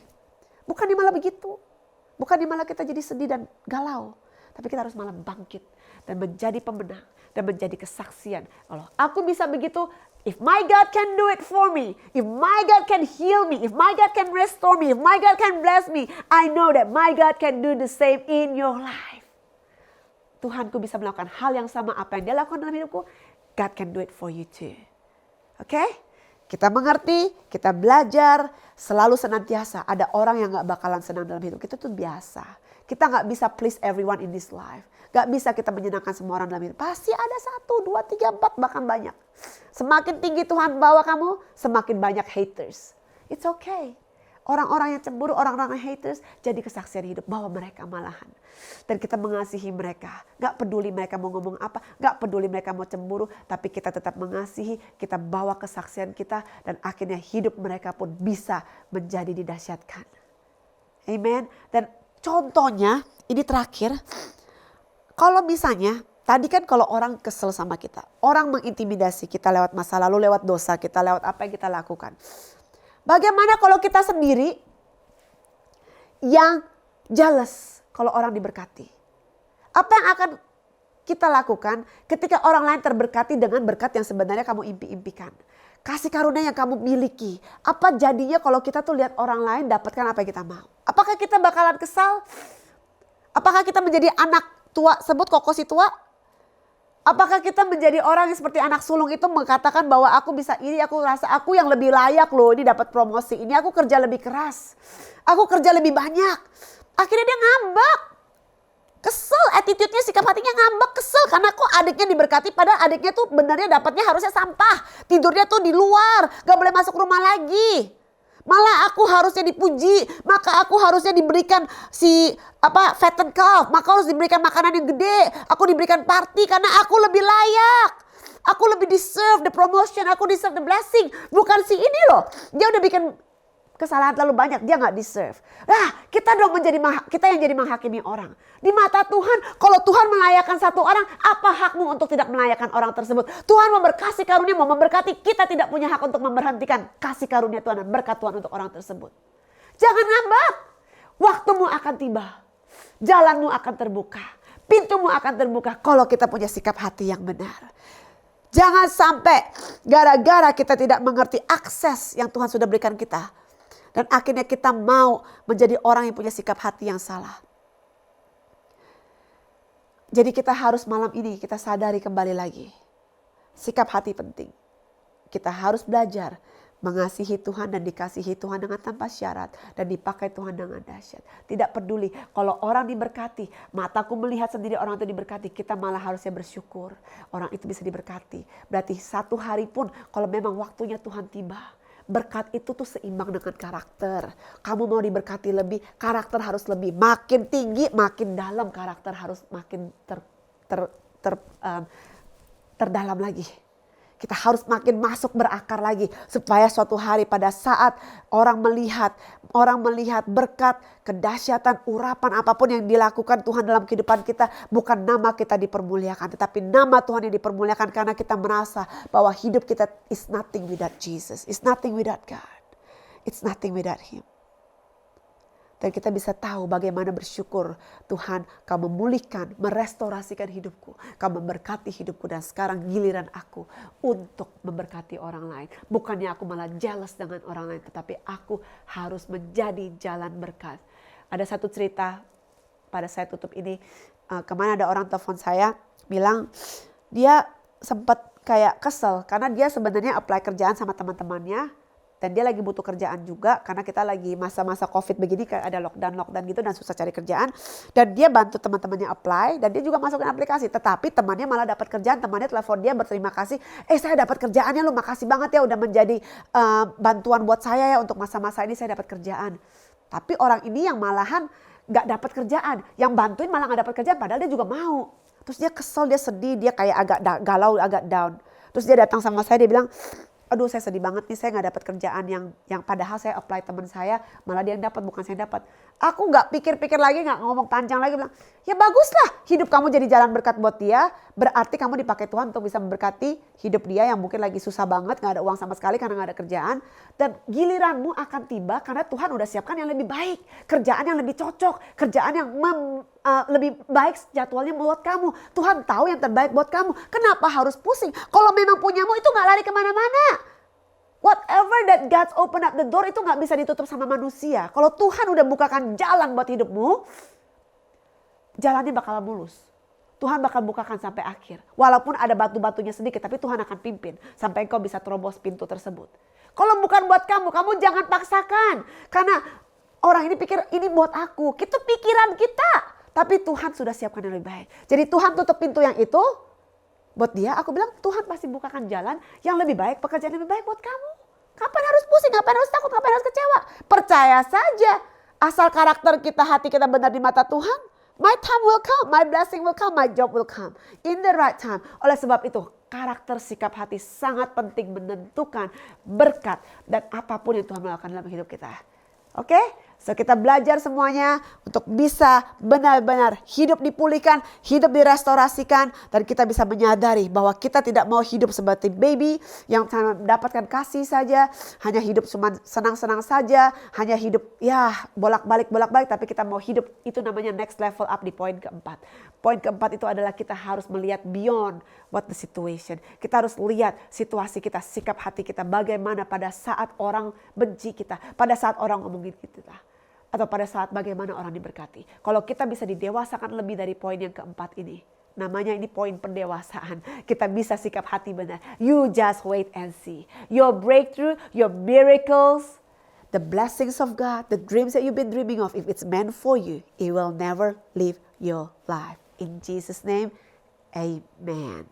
Bukannya malah begitu. Bukannya malah kita jadi sedih dan galau. Tapi kita harus malah bangkit dan menjadi pemenang dan menjadi kesaksian. Kalau aku bisa begitu, if my God can do it for me, if my God can heal me, if my God can restore me, if my God can bless me, I know that my God can do the same in your life. Tuhanku bisa melakukan hal yang sama apa yang dia lakukan dalam hidupku. God can do it for you too. Oke? Kita mengerti, kita belajar, selalu senantiasa ada orang yang gak bakalan senang dalam hidup kita, itu biasa. Kita gak bisa please everyone in this life. Gak bisa kita menyenangkan semua orang dalam hidup. Pasti ada 1, 2, 3, 4 bahkan banyak. Semakin tinggi Tuhan bawa kamu, semakin banyak haters. It's okay. Orang-orang yang cemburu, orang-orang yang haters, jadi kesaksian hidup. Bawa mereka malahan. Dan kita mengasihi mereka. Gak peduli mereka mau ngomong apa. Gak peduli mereka mau cemburu. Tapi kita tetap mengasihi. Kita bawa kesaksian kita. Dan akhirnya hidup mereka pun bisa menjadi didahsyatkan. Amen. Dan contohnya, ini terakhir. Kalau misalnya, tadi kan kalau orang kesel sama kita. Orang mengintimidasi kita lewat masa lalu, lewat dosa kita, lewat apa yang kita lakukan. Bagaimana kalau kita sendiri yang jealous kalau orang diberkati? Apa yang akan kita lakukan ketika orang lain terberkati dengan berkat yang sebenarnya kamu impi-impikan? Kasih karunia yang kamu miliki. Apa jadinya kalau kita tuh lihat orang lain dapatkan apa yang kita mau? Apakah kita bakalan kesal? Apakah kita menjadi anak tua, sebut kokosi tua? Apakah kita menjadi orang yang seperti anak sulung itu mengatakan bahwa aku bisa ini, aku rasa aku yang lebih layak loh ini dapat promosi. Ini aku kerja lebih keras. Aku kerja lebih banyak. Akhirnya dia ngambek. Kesel, attitude-nya, sikap hatinya ngambek, kesel. Karena kok adiknya diberkati padahal adiknya tuh benarnya dapatnya harusnya sampah. Tidurnya tuh di luar, gak boleh masuk rumah lagi. Malah aku harusnya dipuji, maka aku harusnya diberikan fattened calf, maka harus diberikan makanan yang gede, aku diberikan party karena aku lebih layak. Aku lebih deserve the promotion, aku deserve the blessing. Bukan si ini loh, dia udah bikin kesalahan terlalu banyak, dia gak deserve. Nah, kita yang jadi menghakimi orang. Di mata Tuhan, kalau Tuhan melayakkan satu orang, apa hakmu untuk tidak melayakkan orang tersebut? Tuhan memberkati karunia, mau memberkati, kita tidak punya hak untuk memberhentikan kasih karunia Tuhan dan berkat Tuhan untuk orang tersebut. Jangan ngambek. Waktumu akan tiba. Jalanmu akan terbuka. Pintumu akan terbuka kalau kita punya sikap hati yang benar. Jangan sampai gara-gara kita tidak mengerti akses yang Tuhan sudah berikan kita. Dan akhirnya kita mau menjadi orang yang punya sikap hati yang salah. Jadi kita harus malam ini kita sadari kembali lagi. Sikap hati penting. Kita harus belajar mengasihi Tuhan dan dikasihi Tuhan dengan tanpa syarat. Dan dipakai Tuhan dengan dahsyat. Tidak peduli kalau orang diberkati. Mataku melihat sendiri orang itu diberkati. Kita malah harusnya bersyukur. Orang itu bisa diberkati. Berarti satu hari pun kalau memang waktunya Tuhan tiba. berkat itu tuh seimbang dengan karakter. Kamu mau diberkati lebih, karakter harus lebih. Makin tinggi, makin dalam, karakter harus makin terdalam lagi. Kita harus makin masuk berakar lagi supaya suatu hari pada saat orang melihat berkat, kedahsyatan, urapan apapun yang dilakukan Tuhan dalam kehidupan kita, bukan nama kita dipermuliakan, tetapi nama Tuhan yang dipermuliakan karena kita merasa bahwa hidup kita is nothing without Jesus, is nothing without God, it's nothing without Him. Dan kita bisa tahu bagaimana bersyukur, Tuhan, Kau memulihkan, merestorasikan hidupku. Kau memberkati hidupku dan sekarang giliran aku untuk memberkati orang lain. Bukannya aku malah jealous dengan orang lain, tetapi aku harus menjadi jalan berkat. Ada satu cerita pada saya tutup ini, kemana ada orang telepon saya bilang dia sempat kayak kesel karena dia sebenarnya apply kerjaan sama teman-temannya. Dan dia lagi butuh kerjaan juga karena kita lagi masa-masa COVID begini, kayak ada lockdown gitu dan susah cari kerjaan. Dan dia bantu teman-temannya apply dan dia juga masukin aplikasi. Tetapi temannya malah dapat kerjaan, temannya telepon dia berterima kasih. Saya dapat kerjaannya, lu makasih banget ya udah menjadi bantuan buat saya ya untuk masa-masa ini saya dapat kerjaan. Tapi orang ini yang malahan gak dapat kerjaan, yang bantuin malah gak dapat kerjaan padahal dia juga mau. Terus dia kesel, dia sedih, dia kayak agak galau, agak down. Terus dia datang sama saya, dia bilang, aduh saya sedih banget nih, saya gak dapat kerjaan yang padahal saya apply teman saya, malah dia yang dapat, bukan saya dapat. Aku gak pikir-pikir lagi, gak ngomong panjang lagi, bilang ya baguslah hidup kamu jadi jalan berkat buat dia, berarti kamu dipakai Tuhan untuk bisa memberkati hidup dia yang mungkin lagi susah banget, gak ada uang sama sekali karena gak ada kerjaan. Dan giliranmu akan tiba karena Tuhan udah siapkan yang lebih baik, kerjaan yang lebih cocok, kerjaan yang lebih baik jadwalnya buat kamu. Tuhan tahu yang terbaik buat kamu. Kenapa harus pusing? Kalau memang punyamu itu gak lari kemana-mana. Whatever that God's open up the door itu gak bisa ditutup sama manusia. Kalau Tuhan udah bukakan jalan buat hidupmu, jalannya bakal mulus. Tuhan bakal bukakan sampai akhir. Walaupun ada batu-batunya sedikit, tapi Tuhan akan pimpin sampai engkau bisa terobos pintu tersebut. Kalau bukan buat kamu, kamu jangan paksakan. Karena orang ini pikir ini buat aku. Itu pikiran kita. Tapi Tuhan sudah siapkan yang lebih baik. Jadi Tuhan tutup pintu yang itu buat dia. Aku bilang Tuhan pasti bukakan jalan yang lebih baik, pekerjaan yang lebih baik buat kamu. Kapan harus pusing, kapan harus takut, kapan harus kecewa. Percaya saja. Asal karakter kita, hati kita benar di mata Tuhan. My time will come, my blessing will come, my job will come. In the right time. Oleh sebab itu karakter sikap hati sangat penting menentukan berkat dan apapun yang Tuhan melakukan dalam hidup kita. Oke? So kita belajar semuanya untuk bisa benar-benar hidup dipulihkan, hidup direstorasikan, dan kita bisa menyadari bahwa kita tidak mau hidup seperti baby yang mendapatkan kasih saja, hanya hidup cuma senang-senang saja, hanya hidup ya bolak-balik, tapi kita mau hidup itu namanya next level up di poin keempat. Poin keempat itu adalah kita harus melihat beyond what the situation. Kita harus lihat situasi kita, sikap hati kita, bagaimana pada saat orang benci kita, pada saat orang ngomongin kita. Atau pada saat bagaimana orang diberkati. Kalau kita bisa didewasakan lebih dari poin yang keempat ini. Namanya ini poin pendewasaan. Kita bisa sikap hati benar. You just wait and see. Your breakthrough, your miracles, the blessings of God, the dreams that you've been dreaming of. If it's meant for you, it will never leave your life. In Jesus' name, amen.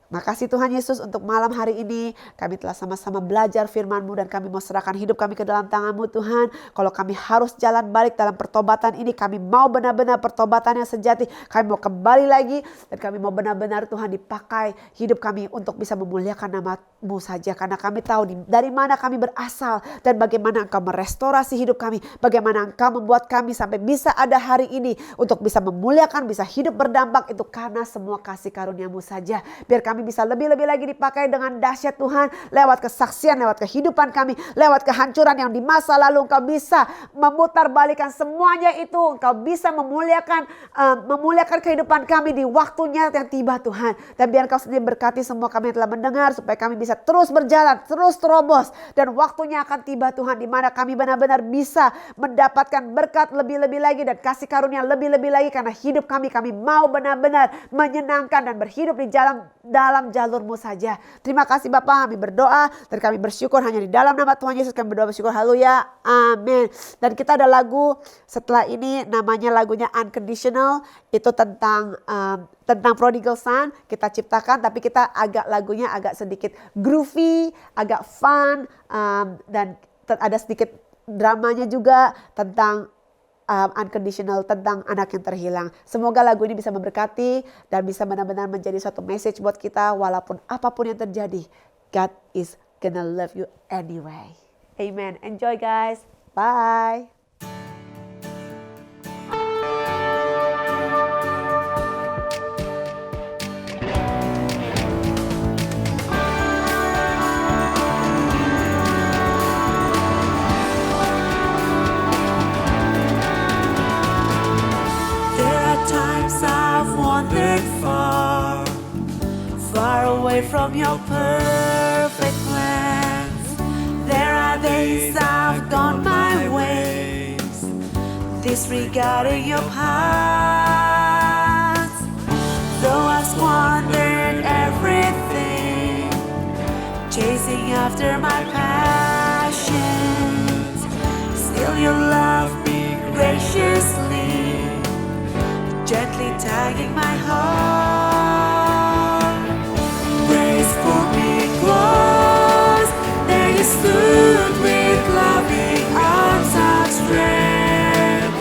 Makasih Tuhan Yesus untuk malam hari ini. Kami telah sama-sama belajar firman-Mu dan kami mau serahkan hidup kami ke dalam tangan-Mu Tuhan. Kalau kami harus jalan balik dalam pertobatan ini, kami mau benar-benar pertobatan yang sejati. Kami mau kembali lagi dan kami mau benar-benar Tuhan dipakai hidup kami untuk bisa memuliakan nama-Mu saja. Karena kami tahu dari mana kami berasal dan bagaimana Engkau merestorasi hidup kami. Bagaimana Engkau membuat kami sampai bisa ada hari ini untuk bisa memuliakan, bisa hidup berdampak. Itu karena semua kasih karunia-Mu saja. Biar kami bisa lebih-lebih lagi dipakai dengan dahsyat Tuhan. Lewat kesaksian, lewat kehidupan kami, lewat kehancuran yang di masa lalu Engkau bisa memutarbalikkan semuanya itu. Engkau bisa memuliakan kehidupan kami di waktunya yang tiba Tuhan. Dan biar Engkau sendiri berkati semua kami yang telah mendengar supaya kami bisa terus berjalan, terus terobos. Dan waktunya akan tiba Tuhan di mana kami benar-benar bisa mendapatkan berkat lebih-lebih lagi dan kasih karunia lebih-lebih lagi. Karena hidup kami mau benar-benar menyenangkan dan berhidup di dalam dalam jalurmu saja. Terima kasih Bapa, kami berdoa dan kami bersyukur hanya di dalam nama Tuhan Yesus kami berdoa bersyukur. Haleluya, amin. Dan kita ada lagu setelah ini namanya lagunya Unconditional. Itu tentang Prodigal Son kita ciptakan, tapi kita lagunya agak sedikit groovy, agak fun, dan ada sedikit dramanya juga tentang unconditional, tentang anak yang terhilang. Semoga lagu ini bisa memberkati dan bisa benar-benar menjadi suatu message buat kita walaupun apapun yang terjadi. God is gonna love you anyway. Amen. Enjoy guys. Bye. Far away from your perfect plans. There are days I've gone my ways, disregarding your paths. Though I've squandered everything, chasing after my passions, still you love me graciously, gently tugging my heart. Grace pulled me close, there you stood with loving arms outstretched.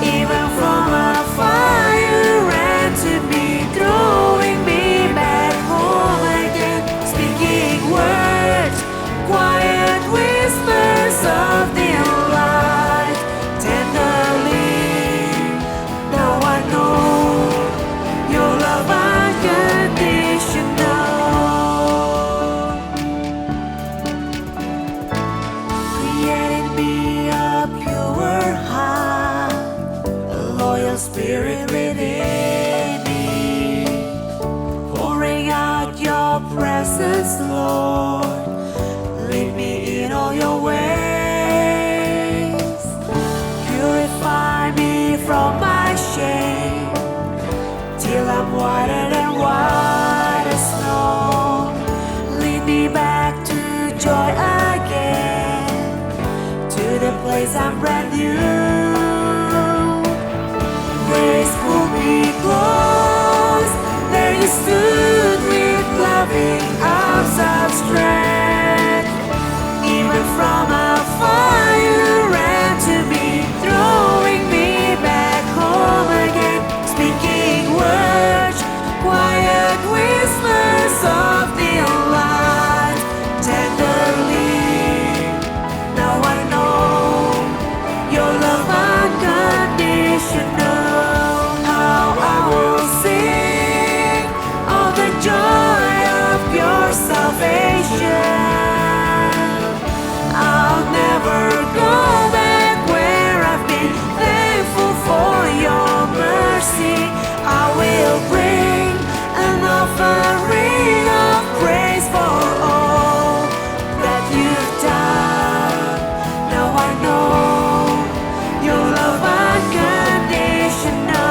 Even from afar you ran to me, throwing me back home again. Speaking words, quiet whispers of delight, tenderly. Now I know your love unconditional. Creating me a pure heart, a loyal spirit within me. Pouring out your presence, Lord. Lead me in all your ways. Purify me from my shame, till I'm whiter than white as snow. Lead me back to joy again, to the place I'm brand new. Grace pulled me close, there you stood with loving arms outstretched. Even from afar you ran to me, throwing me back home again. Speaking words, quiet whispers of delight, tenderly. Now I know your love unconditional. How I will sing of the joy of your salvation. I'll never go back where I've been. Thankful for your mercy, I will bring an offering of praise for all that you've done. Now I know your love unconditional.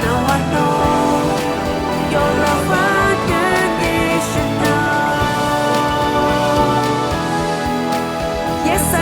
Now I know your love unconditional. Yes, I